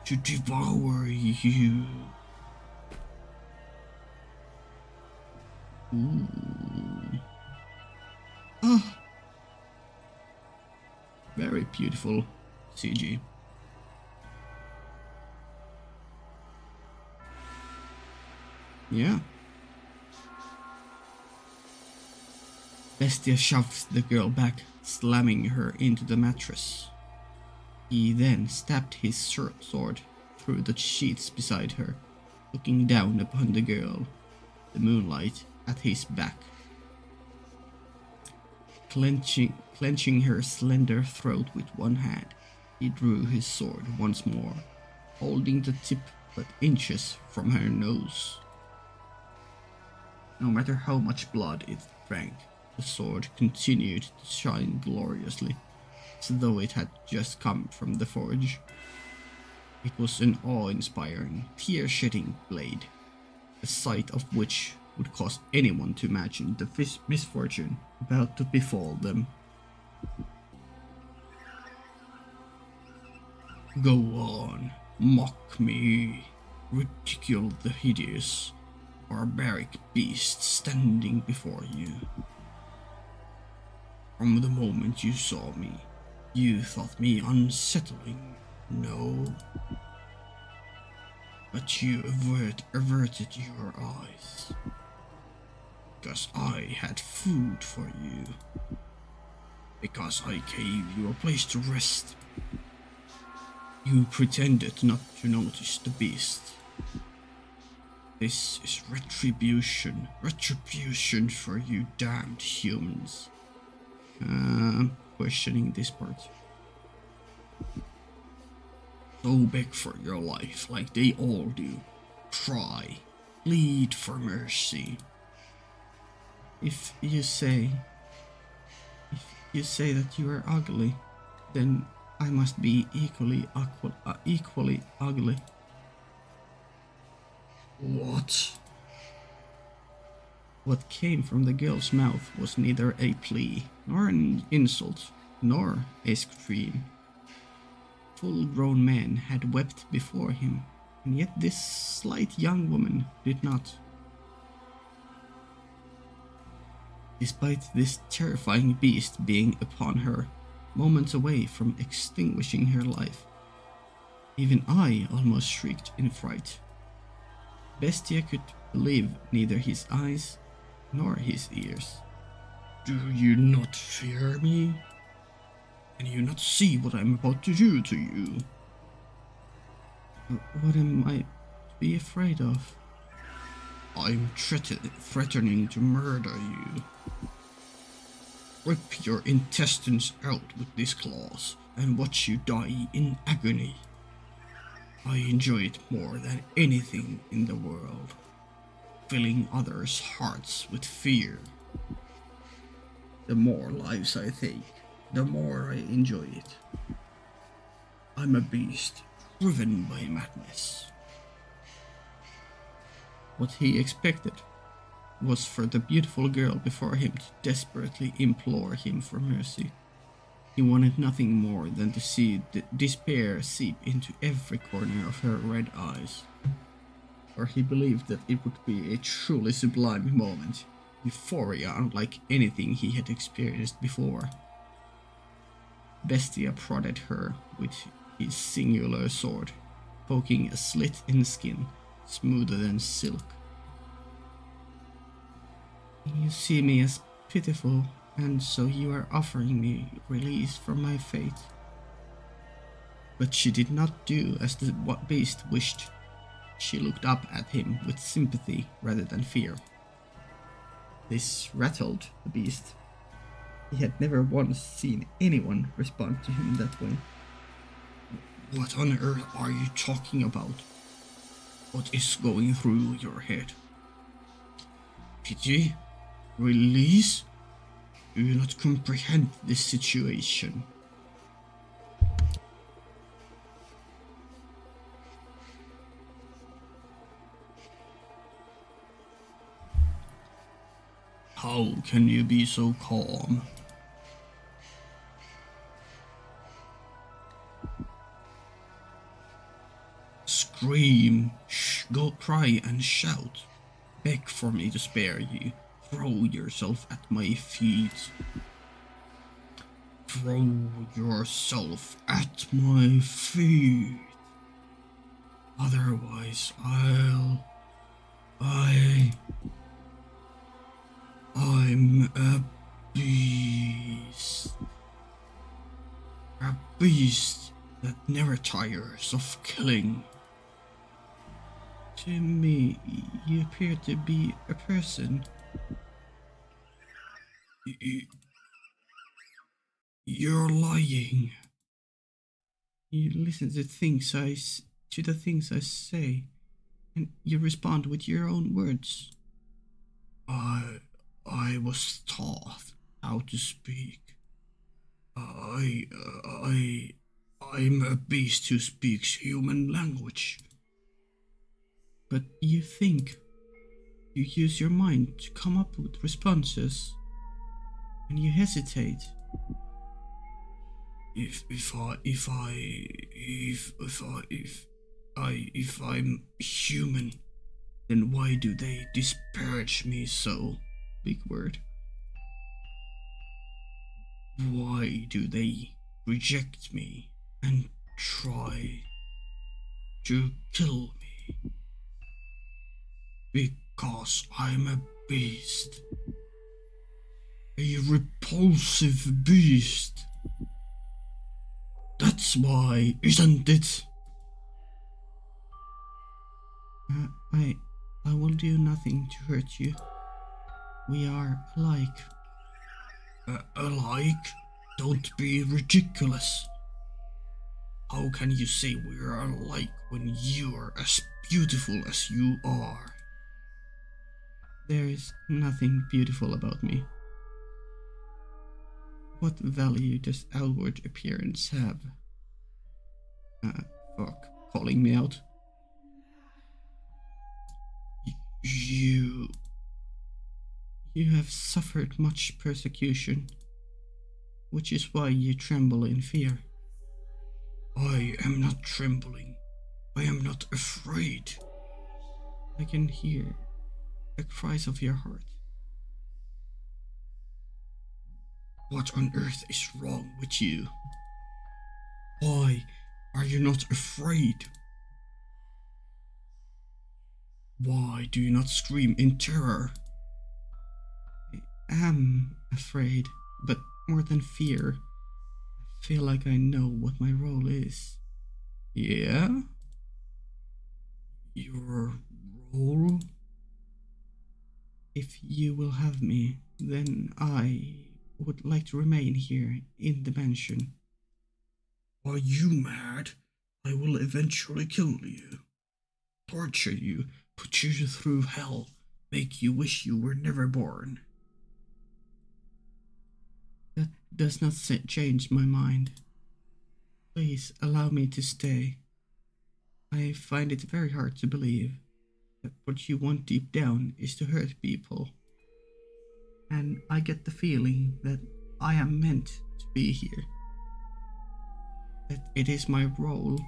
to devour you. Ooh. Oh. Very beautiful CG. Yeah. Bestia shoved the girl back, slamming her into the mattress. He then stabbed his sword through the sheets beside her, looking down upon the girl, the moonlight at his back. Clenching her slender throat with one hand, he drew his sword once more, holding the tip but inches from her nose. No matter how much blood it drank, the sword continued to shine gloriously, as though it had just come from the forge. It was an awe-inspiring, tear-shedding blade, the sight of which would cause anyone to imagine the misfortune about to befall them. Go on, mock me, ridicule the hideous, barbaric beast standing before you. From the moment you saw me, you thought me unsettling, no? But you averted your eyes, because I had food for you, because I gave you a place to rest. You pretended not to notice the beast. This is retribution for you damned humans. Questioning this part. So beg for your life like they all do. Cry, plead for mercy. If you say that you are ugly, then I must be equally ugly. What? What came from the girl's mouth was neither a plea, nor an insult, nor a scream. Full-grown men had wept before him, and yet this slight young woman did not. Despite this terrifying beast being upon her, moments away from extinguishing her life, even I almost shrieked in fright. Bestia could believe neither his eyes nor his ears. Do you not fear me? Can you not see what I'm about to do to you? What am I to be afraid of? I'm threatening to murder you. Rip your intestines out with these claws and watch you die in agony. I enjoy it more than anything in the world, filling others' hearts with fear. The more lives I take, the more I enjoy it. I'm a beast, driven by madness. What he expected was for the beautiful girl before him to desperately implore him for mercy. He wanted nothing more than to see the despair seep into every corner of her red eyes. For he believed that it would be a truly sublime moment, euphoria unlike anything he had experienced before. Bestia prodded her with his singular sword, poking a slit in the skin, smoother than silk. You see me as pitiful, and so you are offering me release from my fate. But she did not do as the beast wished. She looked up at him with sympathy rather than fear. This rattled the beast. He had never once seen anyone respond to him that way. What on earth are you talking about? What is going through your head? Pity? Release? Do you not comprehend this situation? How can you be so calm? Scream, go cry and shout. Beg for me to spare you. Throw yourself at my feet. Throw yourself at my feet. Otherwise, I'll... I... I'm a beast. A beast that never tires of killing. To me, you appear to be a person. You're lying. You listen to the things I say, and you respond with your own words. I I was taught how to speak. I I I'm a beast who speaks human language. But you think, you use your mind to come up with responses, and you hesitate. If I'm human, then why do they disparage me so? Big word. Why do they reject me and try to kill me? Because I'm a beast. A repulsive beast. That's why, isn't it? I will do nothing to hurt you. We are alike. Alike? Don't be ridiculous. How can you say we are alike when you are as beautiful as you are? There is nothing beautiful about me. What value does outward appearance have? Fuck, calling me out. You have suffered much persecution, which is why you tremble in fear. I am not trembling. I am not afraid. I can hear the cries of your heart. What on earth is wrong with you? Why are you not afraid? Why do you not scream in terror? I am afraid, but more than fear, I feel like I know what my role is. Yeah? Your role? If you will have me, then I would like to remain here in the mansion. Are you mad? I will eventually kill you, torture you, put you through hell, make you wish you were never born. That does not change my mind. Please allow me to stay. I find it very hard to believe that what you want deep down is to hurt people. And I get the feeling that I am meant to be here. That it is my role.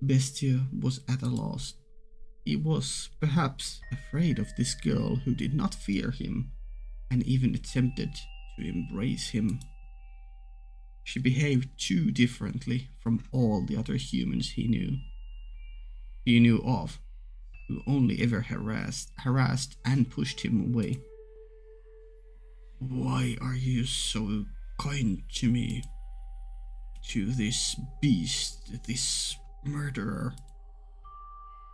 Bestia was at a loss. He was perhaps afraid of this girl who did not fear him and even attempted to embrace him. She behaved too differently from all the other humans he knew of, who only ever harassed and pushed him away. Why are you so kind to me? To this beast, this murderer?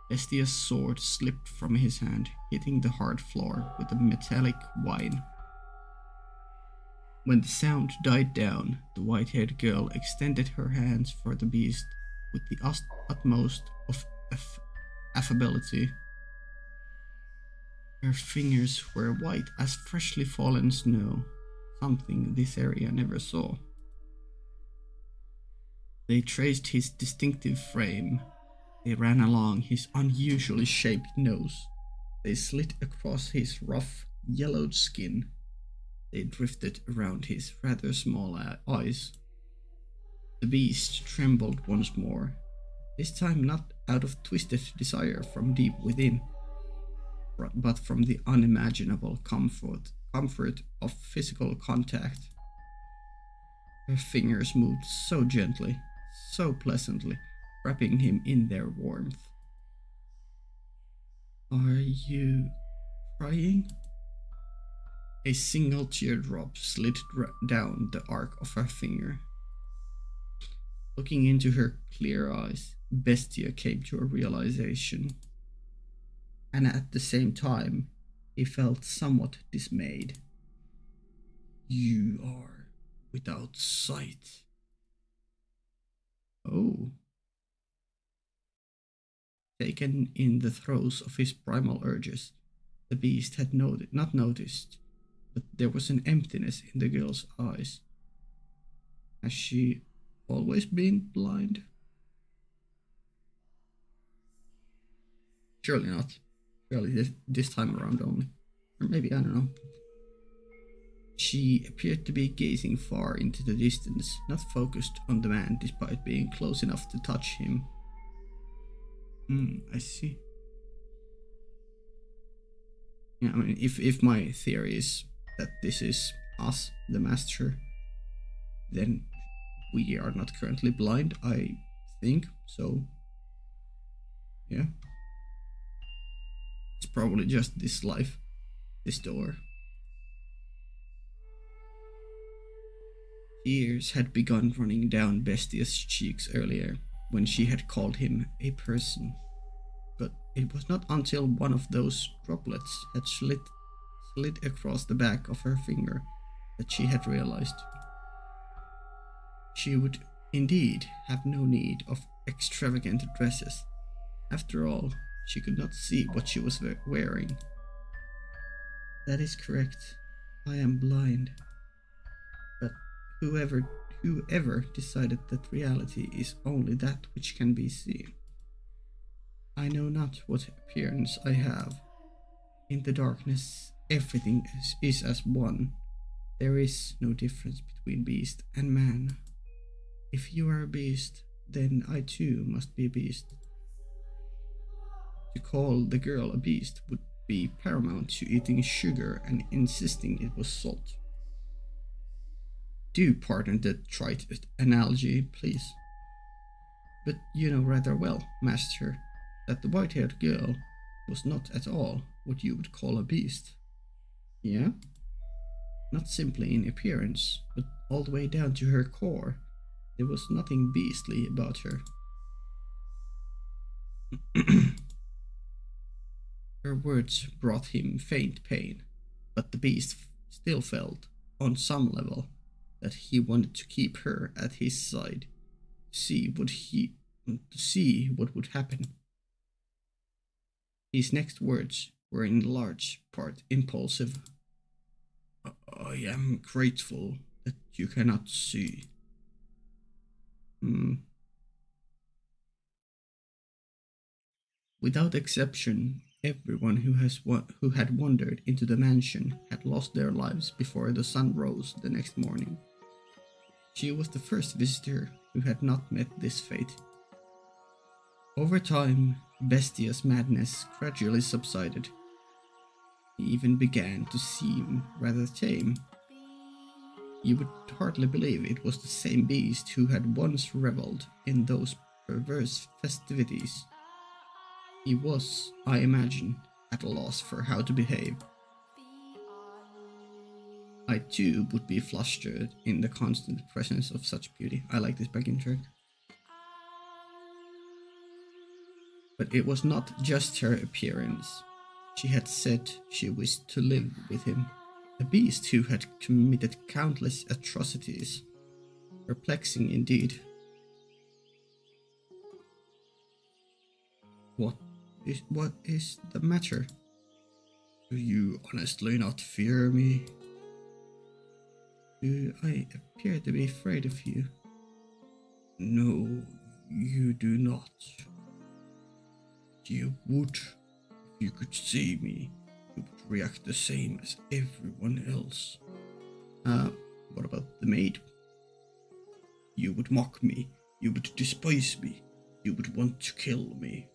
Bestia's sword slipped from his hand, hitting the hard floor with a metallic whine. When the sound died down, the white-haired girl extended her hands for the beast with the utmost of affability. Her fingers were white as freshly fallen snow, something this area never saw. They traced his distinctive frame. They ran along his unusually shaped nose. They slid across his rough, yellowed skin. They drifted around his rather small eyes. The beast trembled once more, this time not out of twisted desire from deep within, but from the unimaginable comfort of physical contact. Her fingers moved so gently, so pleasantly, wrapping him in their warmth. Are you crying? A single teardrop slid down the arc of her finger. Looking into her clear eyes, Bestia came to a realization. And at the same time, he felt somewhat dismayed. You are without sight. Oh. Taken in the throes of his primal urges, the beast had not noticed, but there was an emptiness in the girl's eyes. Has she always been blind? Surely not. Surely this time around only. Or maybe, I don't know. She appeared to be gazing far into the distance, not focused on the man despite being close enough to touch him. I see. Yeah, I mean, if my theory is that this is us, the master, then we are not currently blind, I think. So, yeah. It's probably just this life, this door. Tears had begun running down Bestia's cheeks earlier, when she had called him a person. But it was not until one of those droplets had slid across the back of her finger that she had realized. She would indeed have no need of extravagant dresses. After all, she could not see what she was wearing. That is correct. I am blind. But whoever decided that reality is only that which can be seen. I know not what appearance I have. In the darkness, everything is as one. There is no difference between beast and man. If you are a beast, then I too must be a beast. To call the girl a beast would be paramount to eating sugar and insisting it was salt. Do pardon the trite analogy, please. But you know rather well, master, that the white-haired girl was not at all what you would call a beast. Yeah? Not simply in appearance, but all the way down to her core. There was nothing beastly about her. Her words brought him faint pain, but the beast still felt, on some level, that he wanted to keep her at his side, to see what would happen. His next words were in large part impulsive. I am grateful that you cannot see. Without exception, everyone who had wandered into the mansion had lost their lives before the sun rose the next morning. She was the first visitor who had not met this fate. Over time, Bestia's madness gradually subsided. He even began to seem rather tame. You would hardly believe it was the same beast who had once reveled in those perverse festivities. He was, I imagine, at a loss for how to behave. I too would be flustered in the constant presence of such beauty. I like this backing track. But it was not just her appearance. She had said she wished to live with him. A beast who had committed countless atrocities. Perplexing indeed. What is the matter? Do you honestly not fear me? Do I appear to be afraid of you? No, you do not. You would, if you could see me. You would react the same as everyone else. What about the maid? You would mock me. You would despise me. You would want to kill me.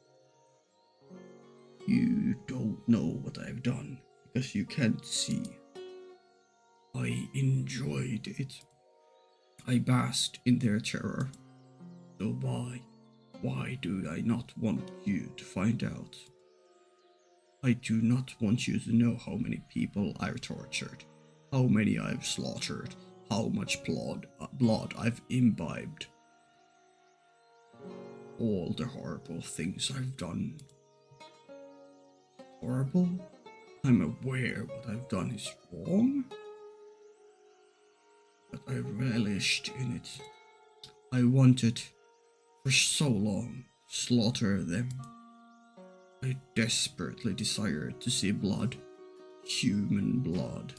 You don't know what I've done, because you can't see. I enjoyed it. I basked in their terror. So why? Why do I not want you to find out? I do not want you to know how many people I've tortured, how many I've slaughtered, how much blood I've imbibed. All the horrible things I've done. Horrible? I'm aware what I've done is wrong, but I relished in it. I wanted, for so long, to slaughter them. I desperately desired to see blood, human blood.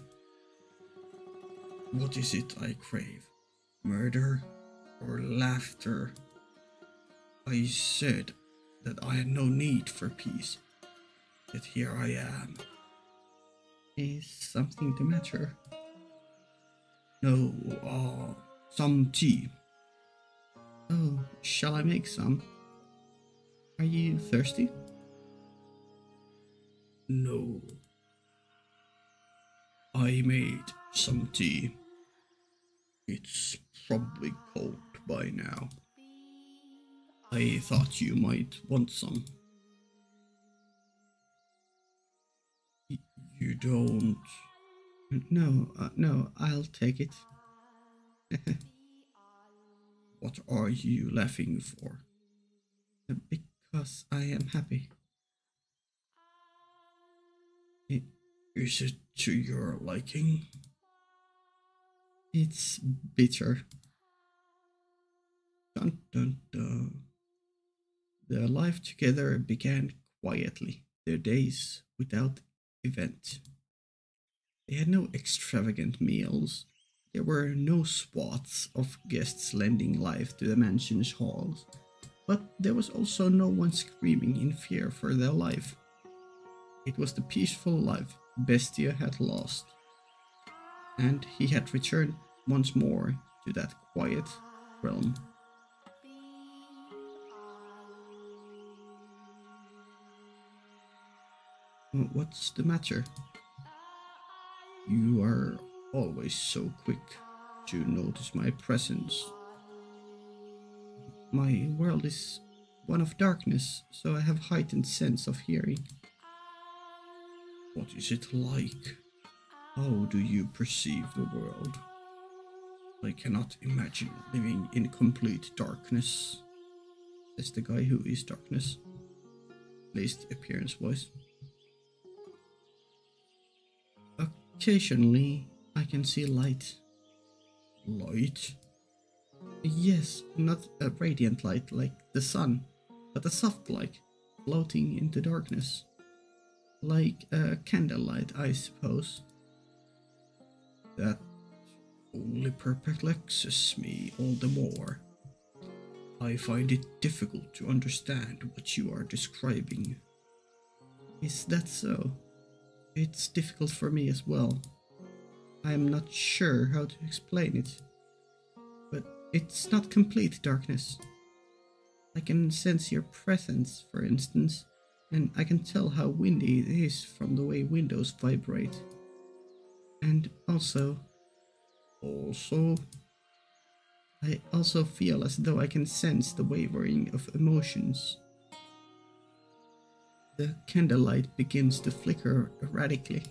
What is it I crave? Murder or laughter? I said that I had no need for peace, yet here I am. Is something the matter? No, some tea. Oh, shall I make some? Are you thirsty? No. I made some tea. It's probably cold by now. I thought you might want some. You don't... No, I'll take it. What are you laughing for? Because I am happy. Is it to your liking? It's bitter. Dun dun dun. Their life together began quietly, their days without event. They had no extravagant meals. There were no swaths of guests lending life to the mansion's halls, but there was also no one screaming in fear for their life. It was the peaceful life Bestia had lost, and he had returned once more to that quiet realm. What's the matter? You are always so quick to notice my presence. My world is one of darkness, so I have heightened sense of hearing. What is it like? How do you perceive the world? I cannot imagine living in complete darkness, says the guy who is darkness, at least appearance-wise. Occasionally, I can see light. Light? Yes, not a radiant light like the sun, but a soft light, floating into darkness. Like a candlelight, I suppose. That only perplexes me all the more. I find it difficult to understand what you are describing. Is that so? It's difficult for me as well. I am not sure how to explain it. But it's not complete darkness. I can sense your presence, for instance, and I can tell how windy it is from the way windows vibrate. And also, I also feel as though I can sense the wavering of emotions. The candlelight begins to flicker erratically.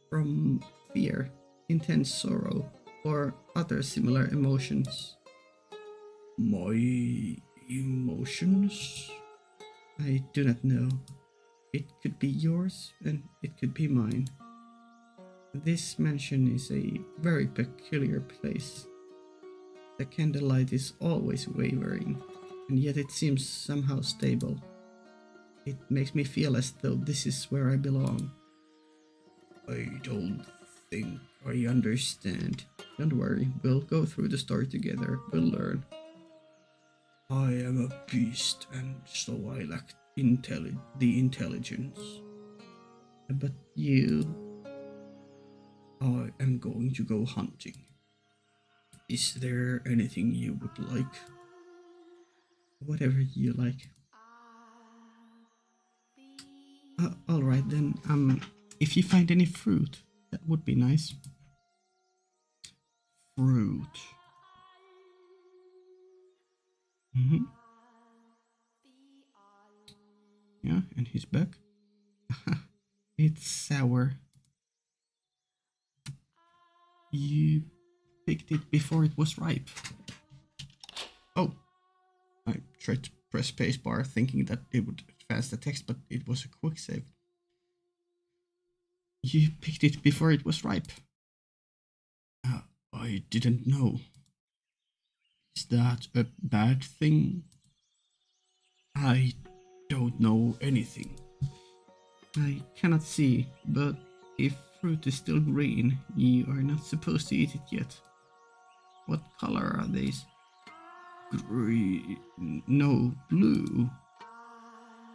From fear, intense sorrow, or other similar emotions. My emotions? I do not know. It could be yours, and it could be mine. This mansion is a very peculiar place. The candlelight is always wavering, and yet it seems somehow stable. It makes me feel as though this is where I belong. I don't think I understand. Don't worry, we'll go through the story together. We'll learn. I am a beast, and so I lack the intelligence. But you... I am going to go hunting. Is there anything you would like? Whatever you like. Alright then, if you find any fruit, that would be nice. Fruit. Yeah, and he's back. It's sour. You picked it before it was ripe. Oh, I tried to press spacebar thinking that it would advance the text, but it was a quick save. You picked it before it was ripe. I didn't know. Is that a bad thing? I don't know anything. I cannot see, but if fruit is still green, you are not supposed to eat it yet. What color are these? Green. No, blue.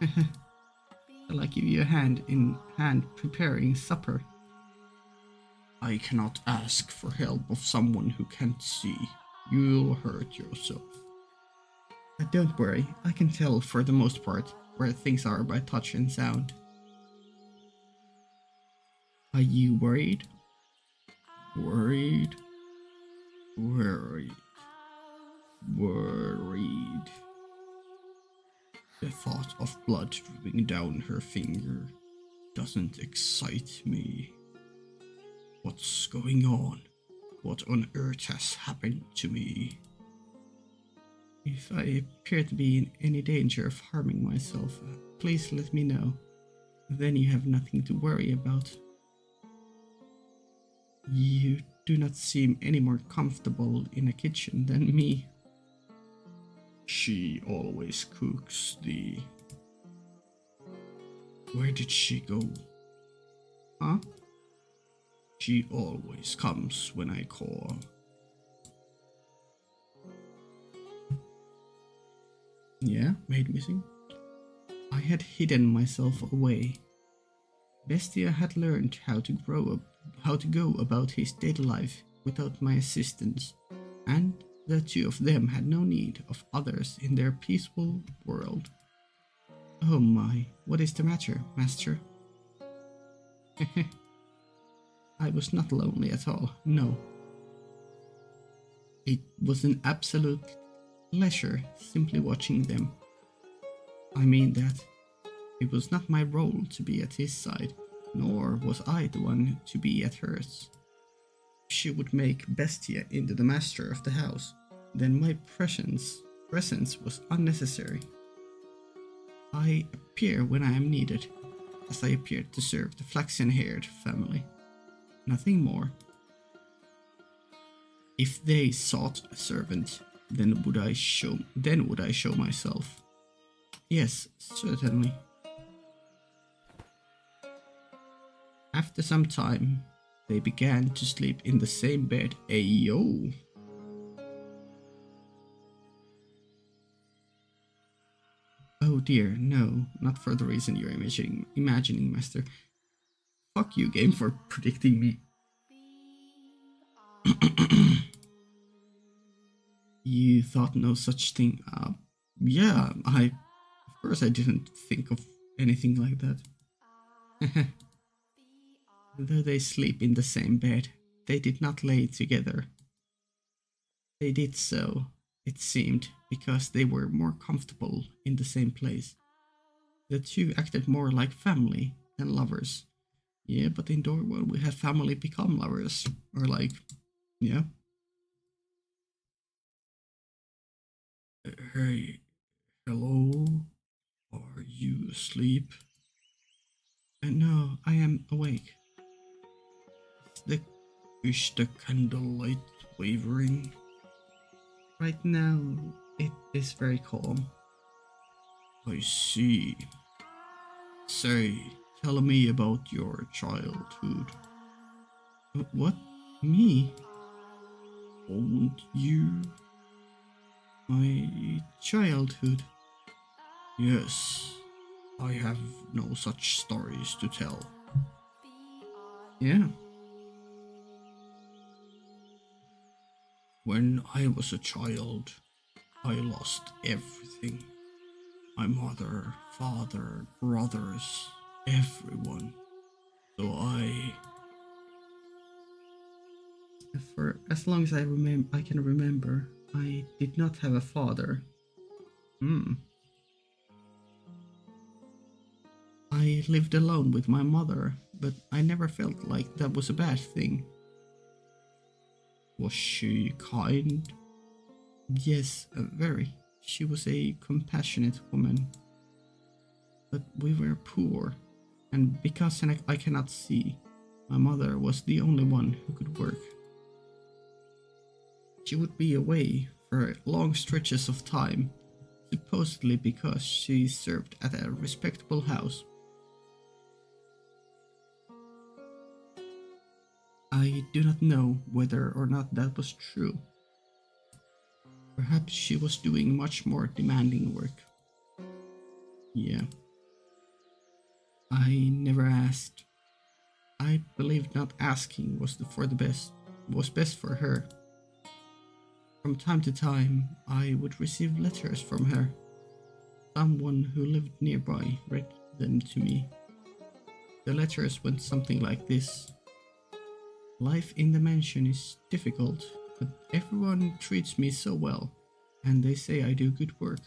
Shall I give you a hand in hand preparing supper? I cannot ask for help of someone who can't see. You'll hurt yourself. Don't worry, I can tell for the most part where things are by touch and sound. Are you worried? Worried? Worried. Worried. The thought of blood dripping down her finger doesn't excite me. What's going on? What on earth has happened to me? If I appear to be in any danger of harming myself, please let me know. Then you have nothing to worry about. You do not seem any more comfortable in a kitchen than me. She always cooks the... Where did she go? Huh? She always comes when I call. Yeah, maid missing. I had hidden myself away. Bestia had learned how to go about his daily life without my assistance, and the two of them had no need of others in their peaceful world. Oh my, what is the matter, master? I was not lonely at all, no. It was an absolute pleasure simply watching them. I mean that it was not my role to be at his side, nor was I the one to be at hers. If she would make Bestia into the master of the house, then my presence was unnecessary. I appear when I am needed, as I appeared to serve the flaxen-haired family. Nothing more. If they sought a servant, then would I show myself? Yes, certainly. After some time, they began to sleep in the same bed. Ayo. Oh dear, no, not for the reason you're imagining, master. Fuck you, game, for predicting me. You thought no such thing. Yeah, of course I didn't think of anything like that. Though they sleep in the same bed, they did not lay together. They did so, it seemed, because they were more comfortable in the same place. The two acted more like family than lovers. Yeah, but in Dorwell we had family become lovers. Or like, yeah. Hey, hello? Are you asleep? No, I am awake. Is the candlelight wavering? Right now, it is very calm. I see. Say, tell me about your childhood. What? Me? Won't you? My childhood? Yes, I have no such stories to tell. Yeah. When I was a child, I lost everything. My mother, father, brothers, everyone. So for as long as I can remember, I did not have a father. I lived alone with my mother, but I never felt like that was a bad thing. Was she kind? Yes, very. She was a compassionate woman. But we were poor, and because I cannot see, my mother was the only one who could work. She would be away for long stretches of time, supposedly because she served at a respectable house. I do not know whether or not that was true. Perhaps she was doing much more demanding work. Yeah. I never asked. I believed not asking was best for her. From time to time, I would receive letters from her. Someone who lived nearby read them to me. The letters went something like this. Life in the mansion is difficult, but everyone treats me so well, and they say I do good work.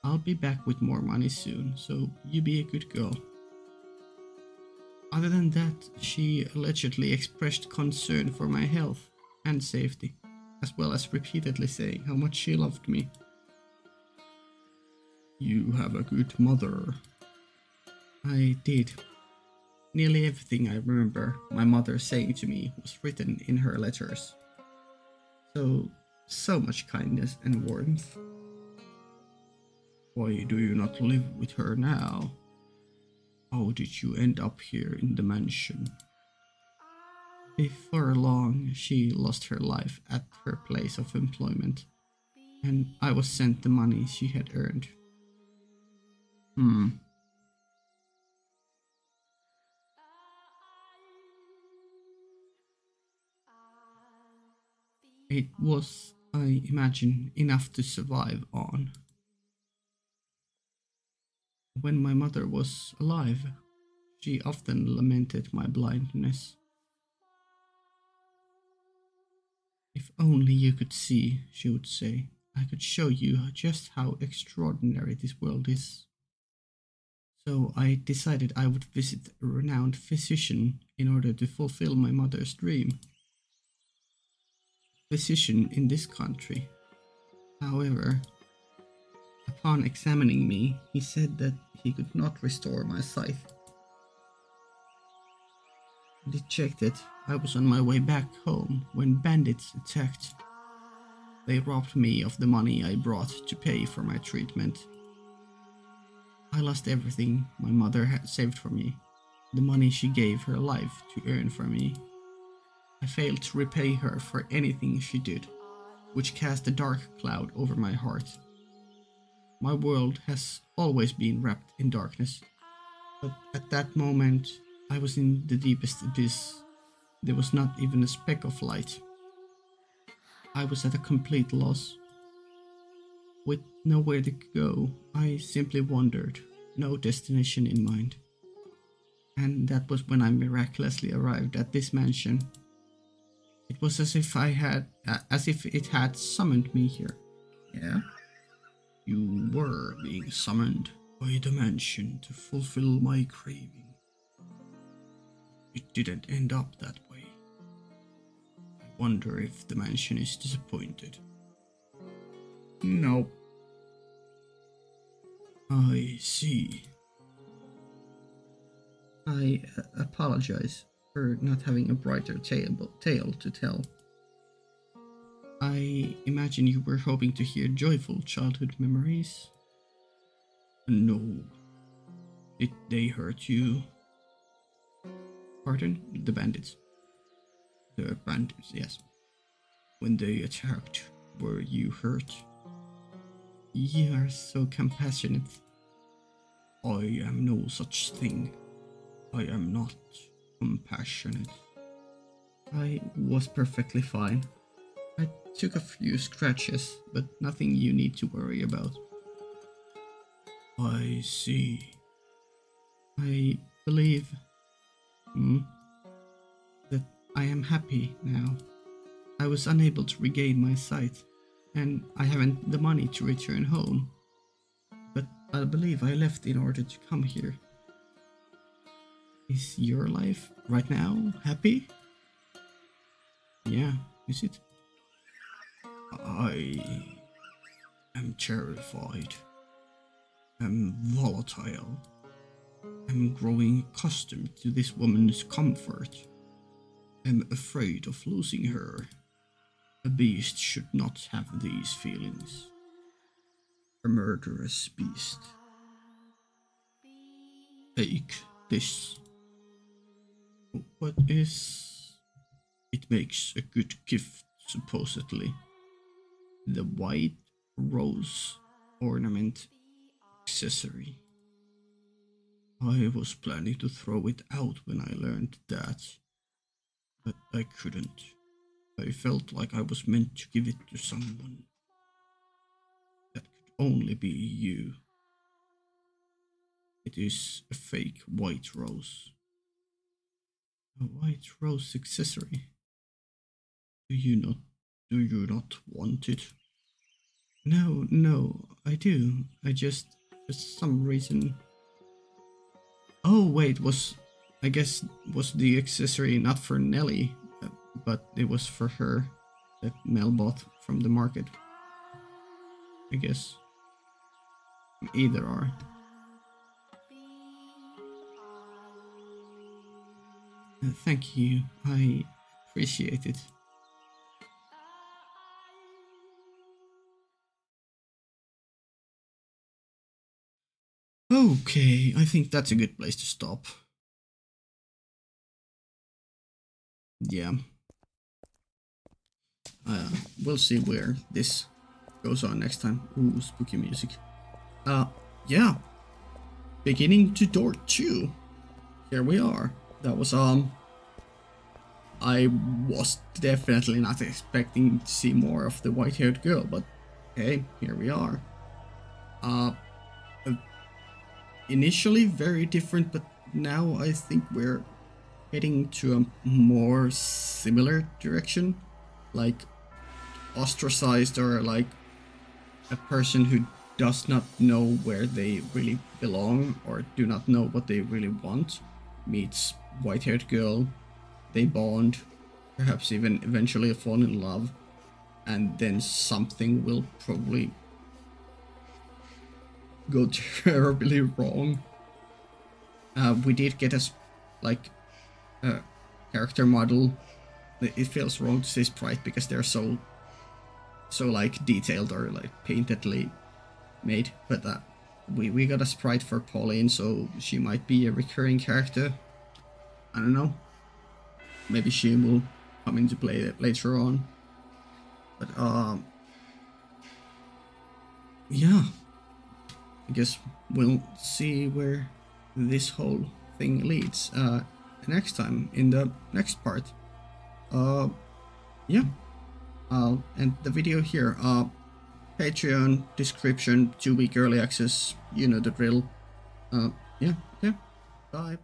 I'll be back with more money soon, so you be a good girl. Other than that, she allegedly expressed concern for my health and safety, as well as repeatedly saying how much she loved me. You have a good mother. I did. Nearly everything I remember my mother saying to me was written in her letters. So much kindness and warmth. Why do you not live with her now? How did you end up here in the mansion? Before long, she lost her life at her place of employment, and I was sent the money she had earned. It was, I imagine, enough to survive on. When my mother was alive, she often lamented my blindness. If only you could see, she would say, I could show you just how extraordinary this world is. So I decided I would visit a renowned physician in order to fulfill my mother's dream. Physician in this country. However, upon examining me, he said that he could not restore my sight. Dejected, I was on my way back home when bandits attacked. They robbed me of the money I brought to pay for my treatment. I lost everything my mother had saved for me, the money she gave her life to earn for me. I failed to repay her for anything she did, which cast a dark cloud over my heart. My world has always been wrapped in darkness, but at that moment I was in the deepest abyss. There was not even a speck of light. I was at a complete loss. With nowhere to go, I simply wandered, no destination in mind. And that was when I miraculously arrived at this mansion. It was as if it had summoned me here. Yeah? You were being summoned by the mansion to fulfill my craving. It didn't end up that way. I wonder if the mansion is disappointed. No. I see. I apologize for not having a brighter tale to tell. I imagine you were hoping to hear joyful childhood memories. No. Did they hurt you? Pardon? The bandits. The bandits, yes. When they attacked, were you hurt? You are so compassionate. I am no such thing. I am not compassionate. I was perfectly fine. I took a few scratches, but nothing you need to worry about. I see. I believe that I am happy now. I was unable to regain my sight, and I haven't the money to return home. But I believe I left in order to come here. Is your life right now happy? Yeah, is it? I am terrified. I'm volatile. I'm growing accustomed to this woman's comfort. I'm afraid of losing her. A beast should not have these feelings. A murderous beast. Take this. What is... It makes a good gift, supposedly. The white rose ornament accessory. I was planning to throw it out when I learned that, but I couldn't. I felt like I was meant to give it to someone. That could only be you. It is a fake white rose. A white rose accessory. Do you not want it? No, I do. I just, for some reason... Oh wait, I guess was the accessory not for Nelly, but it was for her that Mel bought from the market. I guess. Either or. Thank you. I appreciate it. Okay, I think that's a good place to stop. Yeah. We'll see where this goes on next time. Ooh, spooky music. Yeah. Beginning to door 2. Here we are. That was, I was definitely not expecting to see more of the white-haired girl, but hey, here we are. Initially very different, but now I think we're heading to a more similar direction. Like, ostracized, or like a person who does not know where they really belong or do not know what they really want meets white-haired girl. They bond, perhaps even eventually fall in love, and then something will probably go terribly wrong. We did get a character model. It feels wrong to say sprite because they're so like detailed or like paintedly made, but we got a sprite for Pauline, so she might be a recurring character. I don't know. Maybe she will come into play later on. But yeah, I guess we'll see where this whole thing leads next time in the next part. Yeah, I'll end the video here. Patreon description, 2-week early access, you know the drill. Yeah, okay, bye.